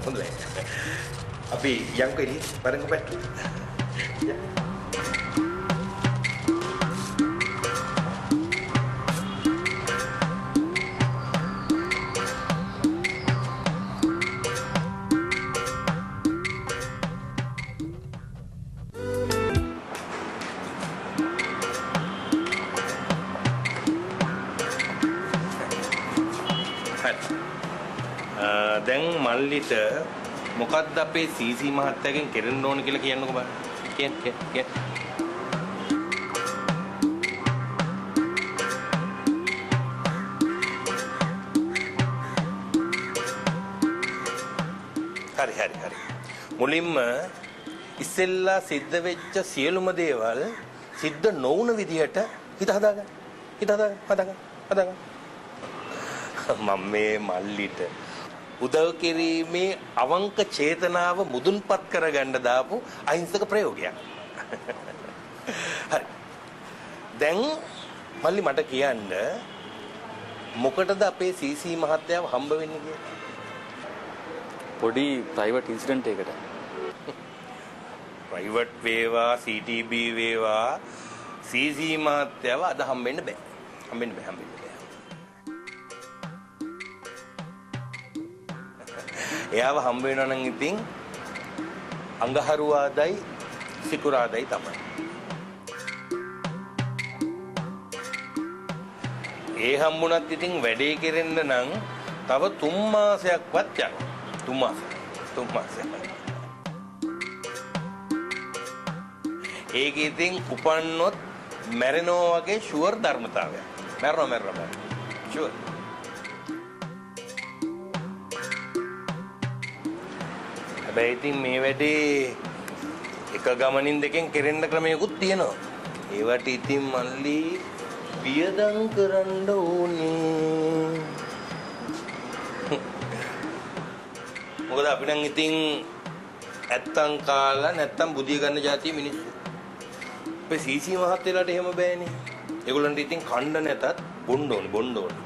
හොඳ නැහැ. අපි යන්කෝ එළිය බලන්න පැට්ටු. දැන් මල්ලිට මොකද්ද අපේ සීසී මහත්තයාගෙන් කෙරෙන්න ඕන කියලා කියන්නකෝ බලන්න. කියන්න. හරි. මුලින්ම ඉස්සෙල්ලා සිද්ධ වෙච්ච සියලුම දේවල් සිද්ධ නොවුන විදිහට හිත හදාගන්න. මම මේ මල්ලිට උදව් කිරීමේ අවංක චේතනාව මුදුන්පත් කරගන්න දාපු අහිංසක ප්‍රයෝගයක්. හරි. දැන් මල්ලි මට කියන්න මොකටද අපේ සීසී මහත්තයාව හම්බ වෙන්නේ කියලා? පොඩි ප්‍රයිවට් ඉන්සිඩන්ට් එකකට. ප්‍රයිවට් වේවා CTB වේවා සීසී මහත්තයාව අද හම්බෙන්න බෑ. හම්බෙන්න බෑ. එයාව හම්බ වෙනවා නම් ඉතින් අඟහරුවාදයි සිකුරාදයි තමයි. ඒ හම්බුණත් ඉතින් වැඩේ කෙරෙන්න නම් තව 3 මාසයක්වත් යනවා. 3 මාසයක්. ඒක ඉතින් උපන්නොත් මැරෙනවා වගේ ෂුවර් ධර්මතාවයක්. මැරෙනවා. ෂුවර්. හැබැයි ඉතින් මේ වැඩේ එක ගමනින් දෙකෙන් කෙරෙන්න ක්‍රමයකුත් තියෙනවා. ඒවට ඉතින් මල්ලි වියදම් කරන්න ඕනේ. මොකද අපි නම් ඉතින් ඇත්තම් කාලා නැත්තම් බුදිය ගන්න જાතිය මිනිස්සු. අපේ සීසී මහත්තයලාට එහෙම බෑනේ. ඒගොල්ලන්ට ඉතින් කන්න නැතත් බොන්න ඕනේ.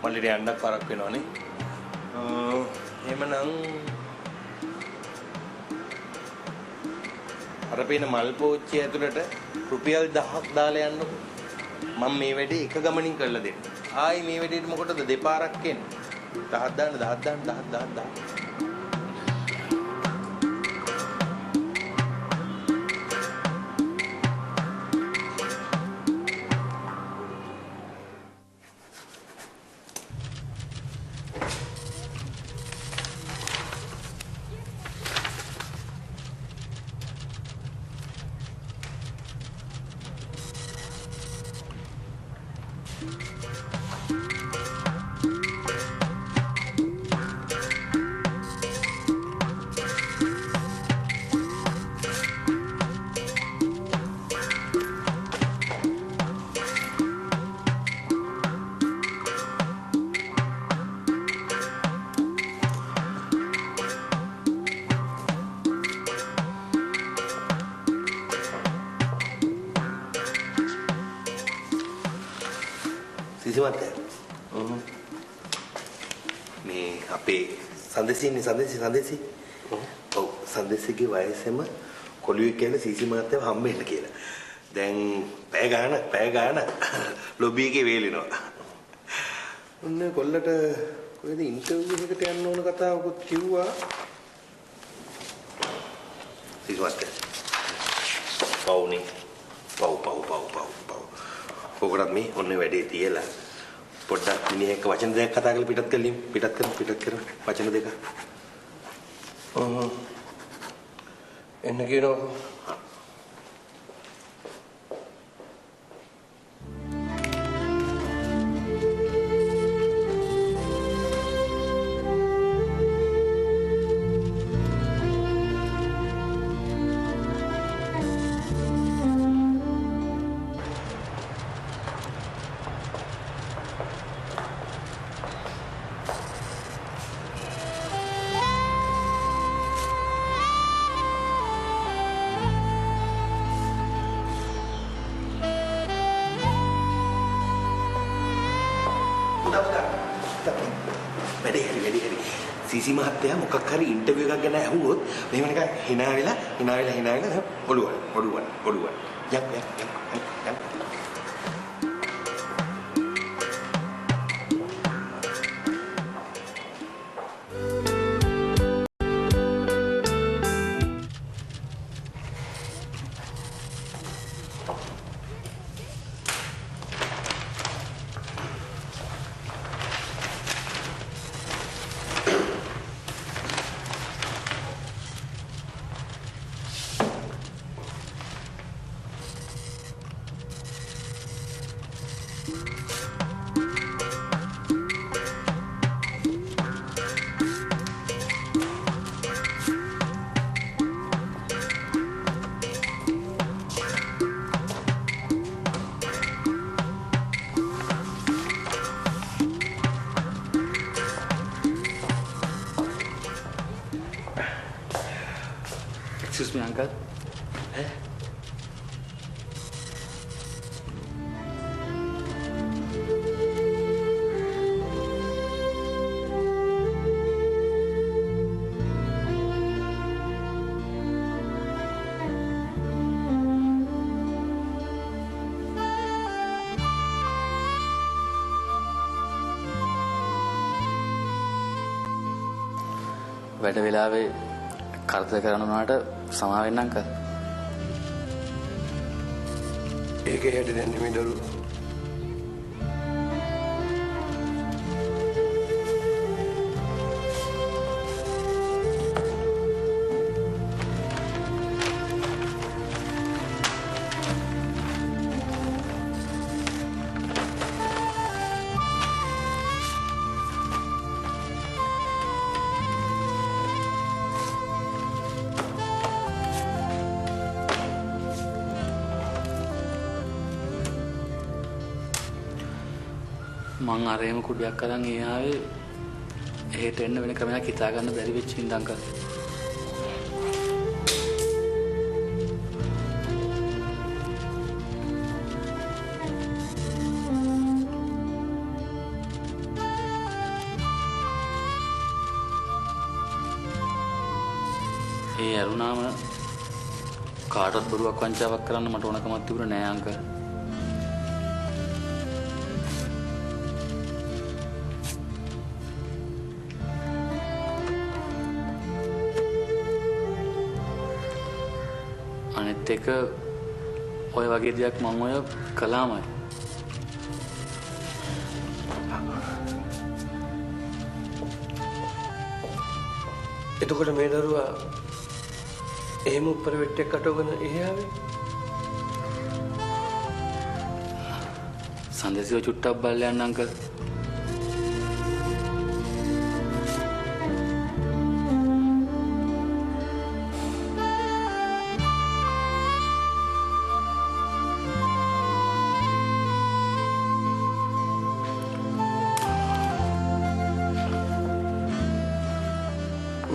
මල්ලිට යන්න පරක් වෙනවනේ. එහෙමනම් අර පේන මල් පෝච්චිය ඇතුළට රුපියල් 1000ක් දාලා යන්නකො. මම මේ වැඩේ එක ගමනින් කරලා දෙන්න. ආයි මේ වැඩේට මොකටද දෙපාරක් එන්නේ? 1000 දාන්න. මහත්තයා. මේ අපේ සන්දේසි. ඔව් සන්දේසිගේ වයසෙම කොළුවේ කියන සීසි මහත්තයව හම්බෙන්න කියලා. දැන් පැය ගාන ලොබි එකේ වේලිනවා. ඔන්න කොල්ලට කොහෙද ඉන්ටර්විව් එකකට යන්න ඕන කතාවකුත් කිව්වා. සීසි මහත්තයා. පවුනේ. පව්. කොකරත් මේ ඔන්න වැඩේ තියලා පොඩ්ඩක් මිනිහෙක් වචන දෙකක් කතා කරලා පිටත් කරමු වචන දෙක. එන්න කියනවා. සීසි මහත්තයා මොකක් හරි ඉන්ටර්විව් එකක් ගැන අහුවොත් මෙහෙම නිකන් hina වෙලා ඔළුවන් යම් Excuse me, uncle. වැඩ වෙලාවේ කරදර කරනවාට සමා වෙන්න අංකල්. ඒකේ හැටි දැන් මේ දරුවෝ. මං අරේම කුඩයක් අරන් ඒ ආවේ එහෙට එන්න වෙන ක්‍රමයක් හිතා ගන්න බැරි වෙච්ච හින්දා අංකල්. ඒ අරුණාම කාටවත් බොරුවක් වංචාවක් කරන්න මට ඕනකමක් තිබුණේ නෑ අංකල්. අනිත් එක ඔය වගේ දෙයක් මම ඔය කළාමයි. එතකොට මේ දරුවා එහෙම උඩර වෙට්ටයක් අටවගෙන එහාවේ සන්දේසිව චුට්ටක් බලලා යන්න අංකල්.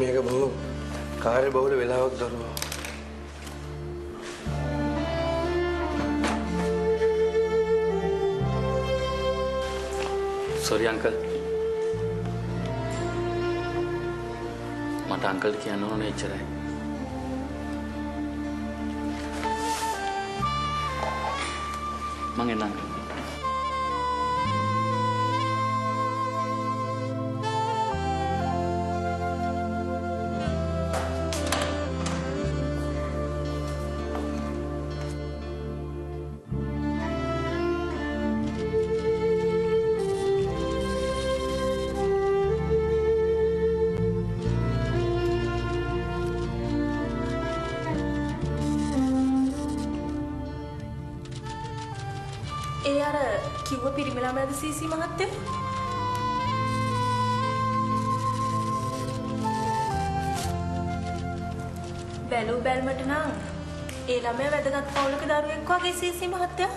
මේක බොහොම කාර්යබහුල වෙලාවක් දරුවා. Sorry uncle. මට අංකල්ට කියන්න ඕනේ එච්චරයි. මං එන්න අංකල්. ඒ අර කිව්ව පිරිමි ළමයාද සීසී මහත්තයා? බැලු බැලමට නම් ඒ ළමයා වැදගත් පවුලක දරුවෙක් වගේ සීසී මහත්තයා.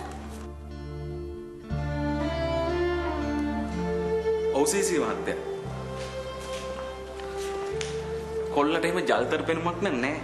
ඔව් සීසී මහත්තයා. කොල්ලට එහෙම ජල්තර පෙනුමක් නැහැ.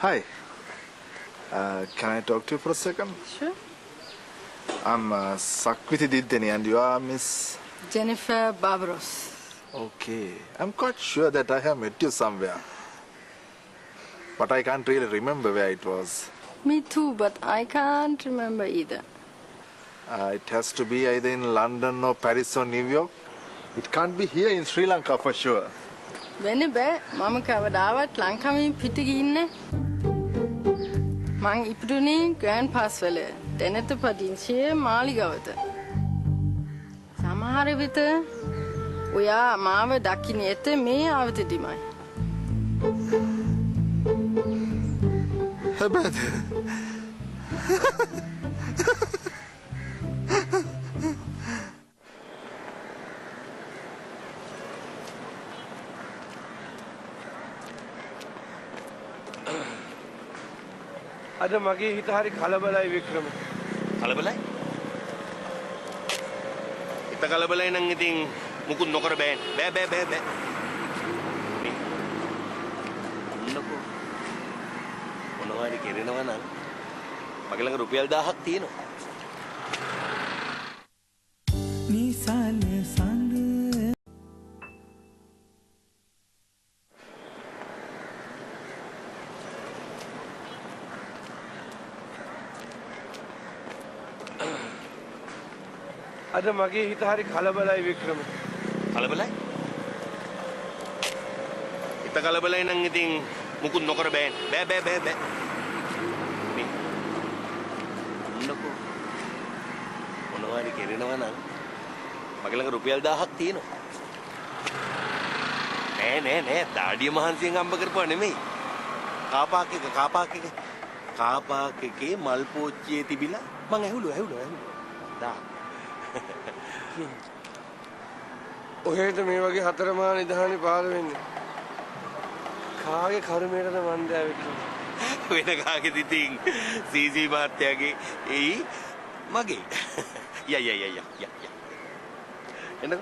Hi. Can I talk to you for a second? Sure. I'm Sakwiti Diddeni and you are Miss... Jennifer Barbaros. Okay. I'm quite sure that I have met you somewhere. But I can't really remember where it was. Me too, but I can't remember either. It has to be either in London or Paris or New York. It can't be here in Sri Lanka for sure. වෙන්න බෑ මම කවදාවත් ලංකාවෙන් පිට ගින්නේ මං ඉපදුනේ grand පාස්වල දැනට පදිංචියේ මාලිගාවට සමහර විට ඔයා මාව දකින්න ඇත මේ අවතීමයි හැබැයිද අද මගේ හිත හරි කලබලයි වික්‍රම. කලබලයි? හිත කලබලයි නම් ඉතින් මුකුත් නොකර බෑ. බෑ. මොනකෝ? මොනවා හරි කෙරෙනවා නම් මගේ ළඟ රුපියල් 1000ක් තියෙනවා. නිසල සඳ අද මගේ හිත හරි කලබලයි වික්‍රම. කලබලයි? හිත කලබලයි නම් ඉතින් මුකුත් නොකර බෑ. බෑ. මොනකෝ? මොනවා හරි කෙරෙනවා නම් මගේ ළඟ රුපියල් 1000ක් තියෙනවා. නෑ. දාඩිය මහන්සියෙන් අම්බ කරපුවා නෙමෙයි. කාපාක් එකේ මල් පෝච්චියේ තිබිලා මං ඇහුලුවා. දා. ඔහෙට මේ වගේ හතරමහා නිධානි පහළ වෙන්නේ. කාගේ කර්මයටද මන්ද ඇවිත් වෙන කාගේද ඉතින් සීසී මාත්‍යාගේ එයි මගේ ය එන්නකෝ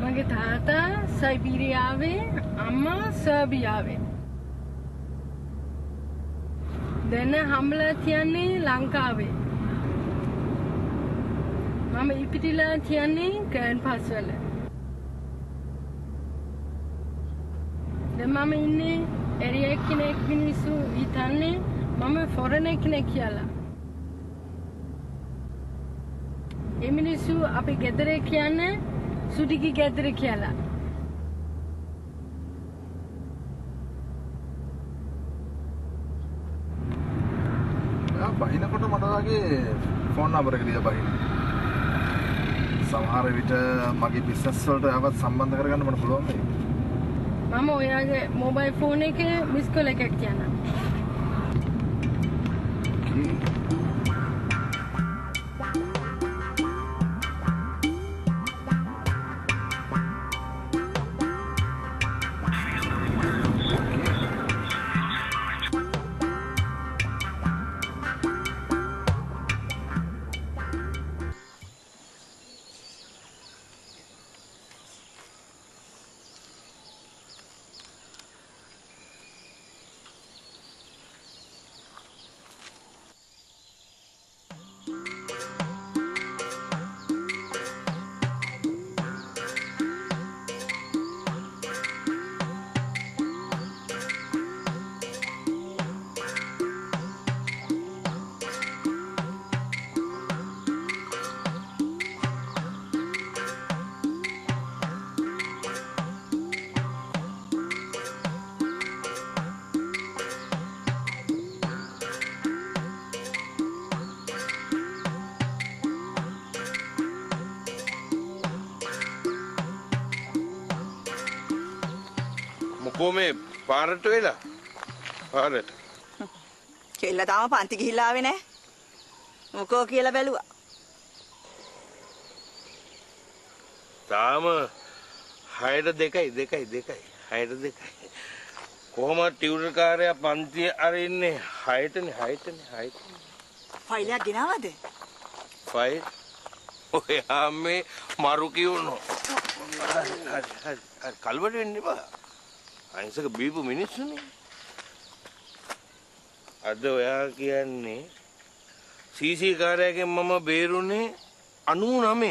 මගේ තාත්තා සයිබීරියාවේ අම්මා සර්බියාවේ දෙන්න හම්බලා තියන්නේ ලංකාවේ මම ඉපිටිලා තියන්නේ ග්‍රෑන්ඩ් පාස් වල දැන් මම ඉන්නේ එරියා කෙනෙක් මිනිස්සු හිතන්නේ මම ෆොරෙනර් කෙනෙක් කියලා ඒ මිනිස්සු අපි ගෙදර කියන්නේ සුටිකි ගෙදර කියලා බහිනකොට මට වගේ ෆෝන් නම්බර් එක දීලා බහින්න. සමහර විට මගේ බිස්නස් වලට ආවත් සම්බන්ධ කරගන්න මට පුළුවන් වෙයි. මම ඔයාගේ මොබයිල් ෆෝන් එකේ මිස් කෝල් එකක් තියන්නම්. කොහොමේ පාරට වෙලා පාරට කෙල්ල තාම පන්ති ගිහිල්ලා ආවේ නැහැ. මොකෝ කියලා බැලුවා. තාම 6:02 6:02 කොහොමද ටියුටර් කාර්යය පන්තිය අරින්නේ 6ටනේ ෆයිල් එකක් ගෙනාවද? ෆයිල් ඔයා මේ මරු කියුණෝ. හරි කල්බඩ වෙන්න එපා. අයින්සක බීපු මිනිස්සුනේ. අද ඔයා කියන්නේ සීසී කාර්යයෙන් මම බේරුනේ 99.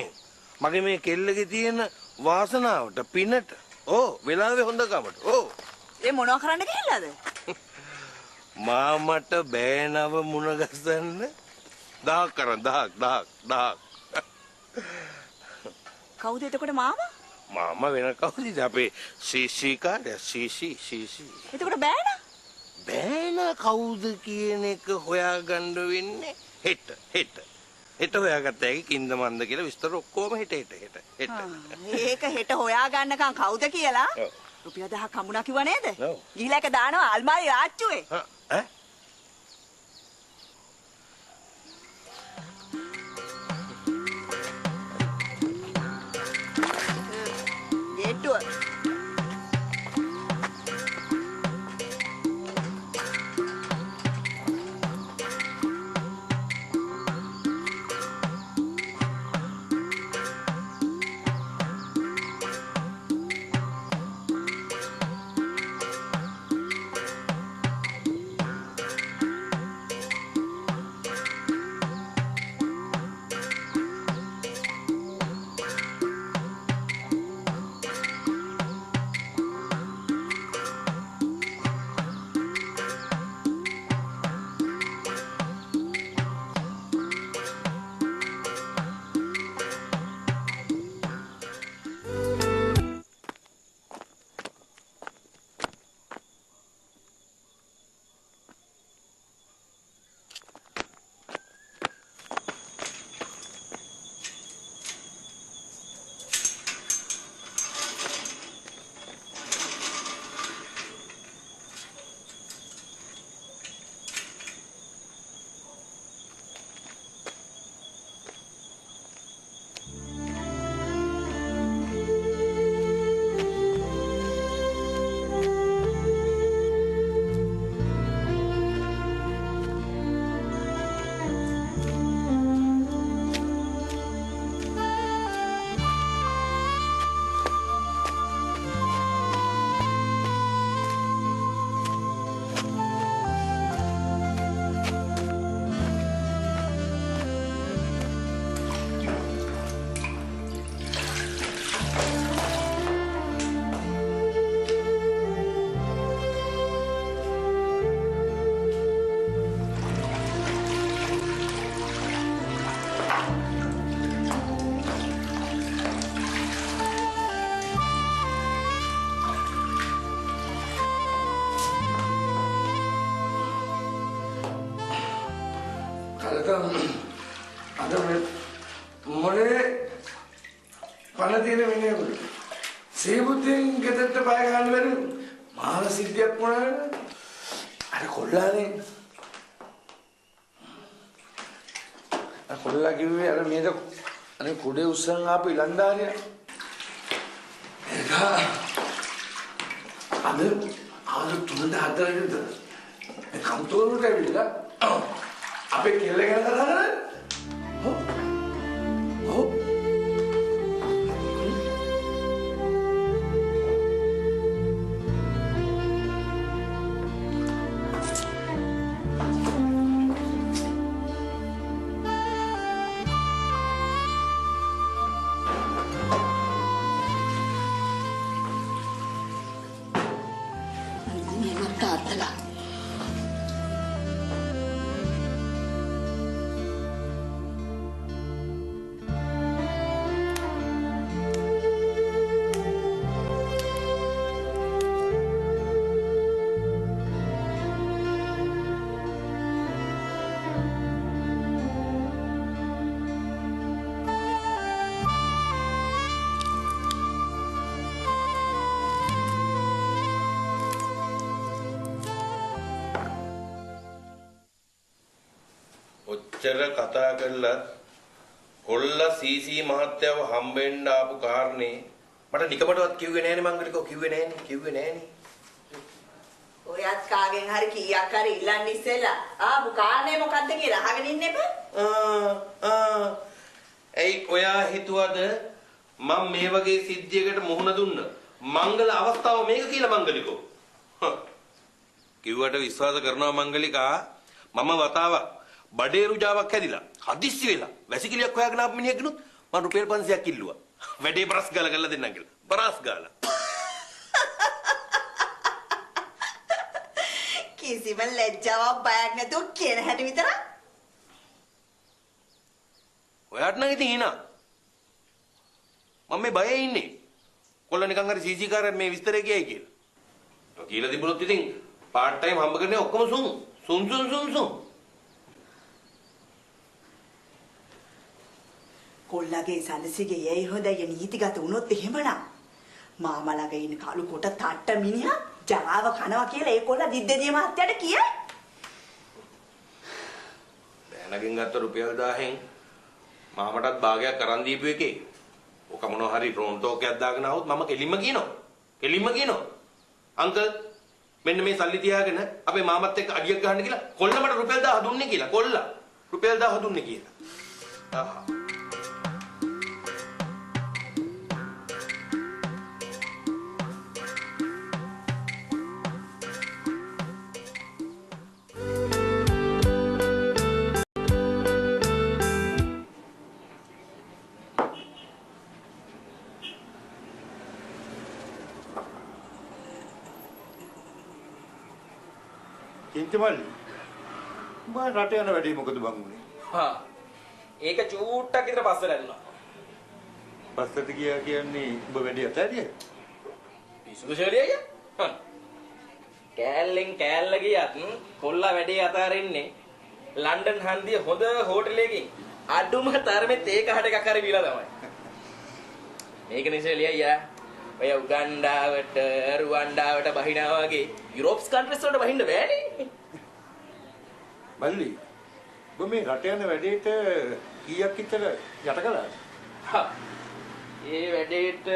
මගේ මේ කෙල්ලගේ තියෙන වාසනාවට පිනට. ඕ වෙලාවේ හොඳ කමට. ඕ ඒ මොනවා කරන්න ගිහිල්ලාද? මාමට බෑනව මුණ ගස්සන්න 1000 කරන් 1000. කවුද එතකොට මාමා? මාමා වෙන කවුද? අපේ සීසී කාර්ය සීසී. එතකොට බෑන? බෑන කවුද කියන එක හොයාගන්න වෙන්නේ හෙට හොයාගත්ත හැකි කින්ද මන්ද කියලා විස්තර ඔක්කොම හෙට. ඒක හෙට හොයාගන්නකම් කවුද කියලා? රුපියල් 1000ක් හම්බුණා කිව්වා නේද? ගිහිලා එක දානවා අල්මාරිය ආච්චුවේ. ඈ? ගේට්ටුව. අද මොලේ පණ තියෙන මිනිහෙකුට සීබුද්ධියෙන් ගෙදරට බය ගන්න බැරි මහා සිද්ධියක් වුණා. අර කොල්ලානේ කොල්ලා කිව්වේ අර මේක අනේ කුඩේ උස්සන් ආපු ඉලන්දාරියා. ඒක අද 3-4 විතර කම්තෝරුට ඇවිල්ලා අපේ කෙල්ල ගැන කතා කරන්නේ. ඔව්. ඔච්චර කතා කරලා කොල්ලා සීසී මහත්තයව හම්බෙන්න ආපු කාරණේ මට නිකමටවත් කිව්වේ නෑනේ මංගලිකෝ කිව්වේ නෑනේ. ඔයත් කාගෙන් හරි කීයක් හරි ඉල්ලන්න ඉස්සෙල්ලා ආපු කාරණේ මොකද්ද කියලා අහගෙන ඉන්න එපා. ඇයි ඔයා හිතුවද මම මේ වගේ සිද්ධියකට මුහුණ දුන්න මංගල අවස්ථාව මේක කියලා මංගලිකෝ? කිව්වට විශ්වාස කරනවා මංගලිකා මම වතාවක් බඩේරු ජාවක් හැදිලා හදිස්සි වෙලා වැසිකිලියක් හොයාගෙන ආපු මිනිහෙක්ගෙනුත් මම රුපියල් 500ක් ඉල්ලුවා. වැඩේ බරස් ගාලා කරලා දෙන්නම් කියලා. බරස් ගාලා. කිසිම ලැජ්ජාවක් බයක් නැතුව කියන හැටි විතරක්. ඔයාට නම් ඉතින් hina. මම මේ බයේ ඉන්නේ. කොල්ල නිකන් හරි සීසී කාර්යයෙන් මේ විස්තරය කියයි කියලා. ඔය කියලා තිබුණොත් ඉතින් පාර්ට් ටයිම් හම්බ කරන්නේ ඔක්කොම සුන්. කොල්ලගේ සනසිගේ යයි හොදයි නීතිගත වුණොත් එහෙමනම් මාමලගේ ඉන්න කළු කොට තට්ට මිනිහා ජාව කනවා කියලා ඒ කොල්ල දිද්දේ මහත්තයාට කියයි. බෑනගෙන් ගත්ත රුපියල් 1000න් මාමටත් භාගයක් අරන් දීපු එකේ ඔක මොනවා හරි ඩ්‍රෝන් ටෝක් එකක් දාගෙන આવොත් මම කෙලින්ම කියනවා අංකල් මෙන්න මේ සල්ලි තියාගෙන අපේ මාමත් එක්ක අඩියක් ගහන්න කියලා කොල්ල මට රුපියල් 1000 දුන්නේ කියලා කොල්ල රුපියල් 1000 දුන්නේ කියලා. කින්තිමල් උඹ රට යන වැඩේ මොකද බං උනේ? ඒක චූට්ටක් විතර පස්සට ඇදුනා. පස්සට ගියා කියන්නේ උඹ වැඩේ අතහැරියද? පිසුදු ශෛලියය? කෑල්ලෙන් කෑල්ල ගියත් කොල්ලා වැඩේ අතාරින්නේ ලන්ඩන් හන්දිය හොඳ හෝටලයකින් අඩුම තරමේ තේ කහට එකක් හරි බීලා තමයි. මේක නිසෙලියයි ඔය උගන්ඩාවට රුවන්ඩාවට බහිනවා වගේ යුරෝප්ස් කන්ට්‍රීස් වලට බහින්න බෑනේ. මල්ලි ඔබ මේ රට යන වැඩේට කීයක් විතර යට කළාද? ඒ වැඩේට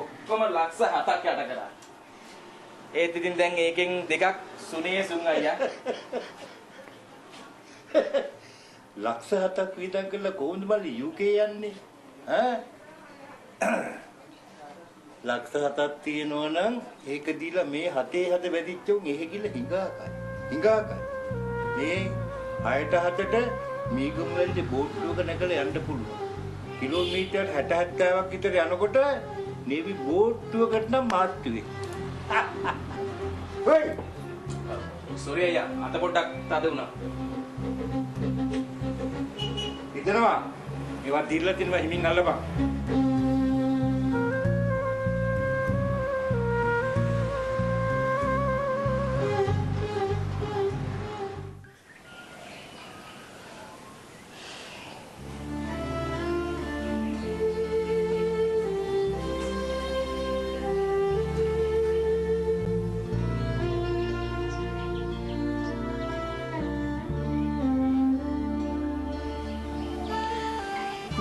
ඔක්කොම ලක්ෂ 7ක් යට කළා. ඒත් ඉතින් දැන් ඒකෙන් දෙකක් සුනේ සුන් අයියා. ලක්ෂ 7ක් විතර කළා කොහොමද මල්ලි UK යන්නේ? ලක්ෂ 7ක් තියෙනවා නම් ඒක දීලා මේ 7 වැදිච්ච උන් එහෙ ගිල හිඟාකයි. මේ 6ට මීගම්වැල්ලේ බෝට්ටුවක නැගලා යන්න පුළුවන්. කිලෝමීටර් 60-70ක් විතර යනකොට නේවි බෝට්ටුවකට නම් මාට්ටු වෙයි. හොයි. සෝරි අයියා අත පොඩ්ඩක් තද වුණා. ඉතනවා. ඒවා දිර්ලා තිනවා හිමින් අල්ලපන්.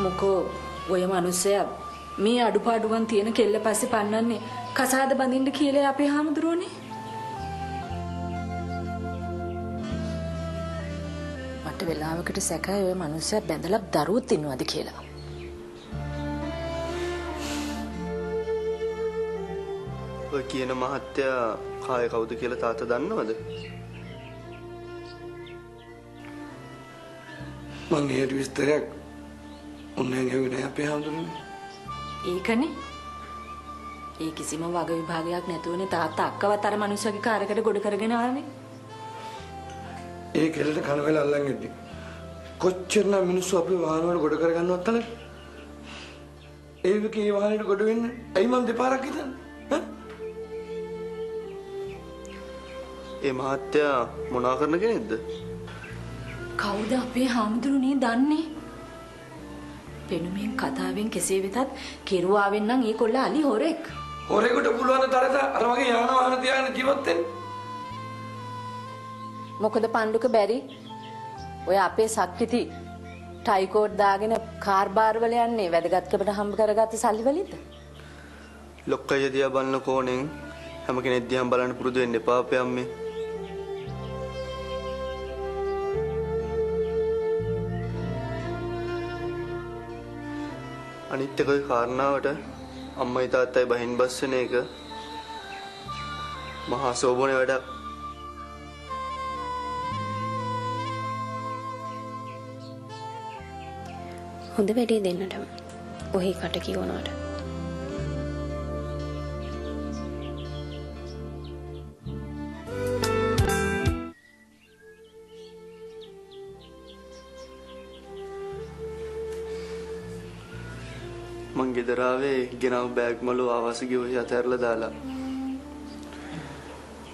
මොකෝ ඔය මිනිස්සයා මේ අඩුපාඩුවන් තියෙන කෙල්ල පස්සේ පන්නන්නේ කසාද බඳින්න කියලා අපේ හාමුදුරුවනේ. මට වෙලාවකට සැකයි ඔය මිනිස්සයා බැඳලා දරුවොත් ඉන්නවද කියලා. ඔය කියන මහත්තයා කාය කවුද කියලා තාත්තා දන්නවද? මං ඒ විස්තරයක් උන්නෙන් හෙව්වේ අපේ හාමුදුරුවනේ. ඒකනේ. ඒ කිසිම වග විභාගයක් නැතුවනේ තාත්තා අක්කවත් අර මිනිස්සුගේ කාර්යකට ගොඩ කරගෙන ආවේ. ඒ කෙලට කන වෙල අල්ලන් ඉද්දි කොච්චරනම් මිනිස්සු අපේ වාහන වල ගොඩ කරගන්නවත් තල ඒ විකේ වාහනේට ගොඩ වෙන්න ඇයි මං දෙපාරක් හිතන්නේ? ඒ මහත්තයා මොනා කරන කෙනෙක්ද? කවුද අපේ හාමුදුරුවනේ දන්නේ? පෙනුමෙන් කතාවෙන් කෙසේ වෙතත් කෙරුවාවෙන් නම් ඒ කොල්ල අලි හොරෙක්. හොරෙකුට පුළුවන් තරත අර වගේ යාන වාහන තියාගෙන ජීවත් වෙන්න. මොකද පණ්ඩුක බැරි? ඔය අපේ සක්විති ටයිකෝඩ් දාගෙන කාර් බාර් වල යන්නේ වැදගත්කමට හම්බ කරගත්ත සල්ලි වලින්ද? ලොක්කය දිහා බලන කෝණෙන් හැම කෙනෙක් දිහා බලන්න පුරුදු වෙන්න එපා අපේ අම්මේ. අනිත් එක කාරණාවට අම්මයි තාත්තයි බහින් බස් වෙන එක මහා සෝබනේ වැඩක්. හොඳ වැඩේ දෙන්නට ඔහි කට කියවනවට. මං ගෙදර ආවේ ගෙනව බෑග් මලු ආවාසගේ ඔය අතහැරලා දාලා.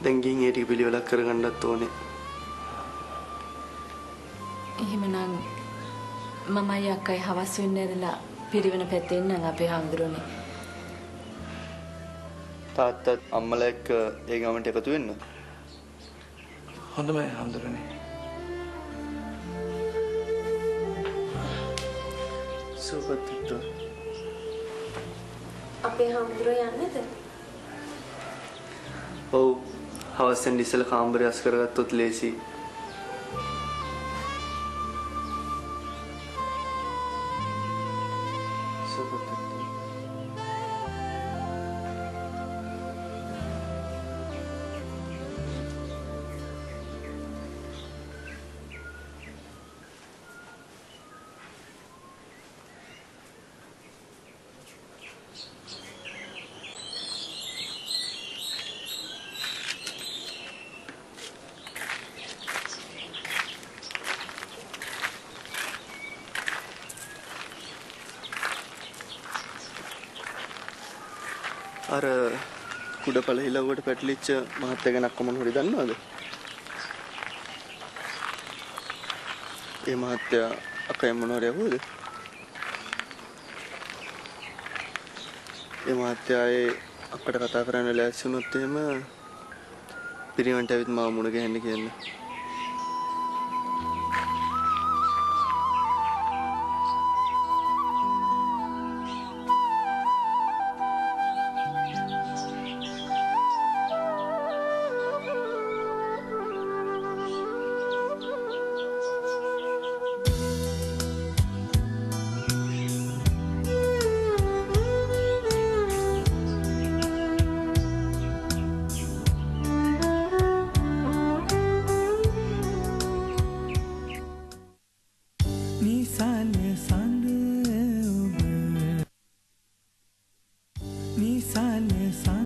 දැන් ගින් ඒ ටික පිළිවෙලක් කරගන්නත් ඕනේ. එහෙමනම් මමයි අක්කයි හවස් වෙන්න ඇරලා පිරිවෙන පැත්තේ ඉන්නම් අපේ හාමුදුරුවනේ. තාත්තත් අම්මලා එක්ක ඒ ගමන්ට එකතු වෙන්න. හොඳමයි හාමුදුරුවනේ. සුපත්තු අපේ හාමුදුරුවෝ යන්නේද? ඔව් හවසෙන් ඉස්සෙල්ලා කාමරය අස් කරගත්තොත් ලේසි. අර කුඩපළ හිලව්වට පැටලිච්ච මහත්තයා ගැන අක්කමන හොරි දන්නවද? ඒ මහත්තයා අක්කයි මොනවද යවුවද? ඒ මහත්තයා ඒ අක්කට කතා කරන්න ලෑස්ති වුණොත් එහෙම පිරිවෙන්ට ඇවිත් මාව මුණ ගැහෙන්න කියලා.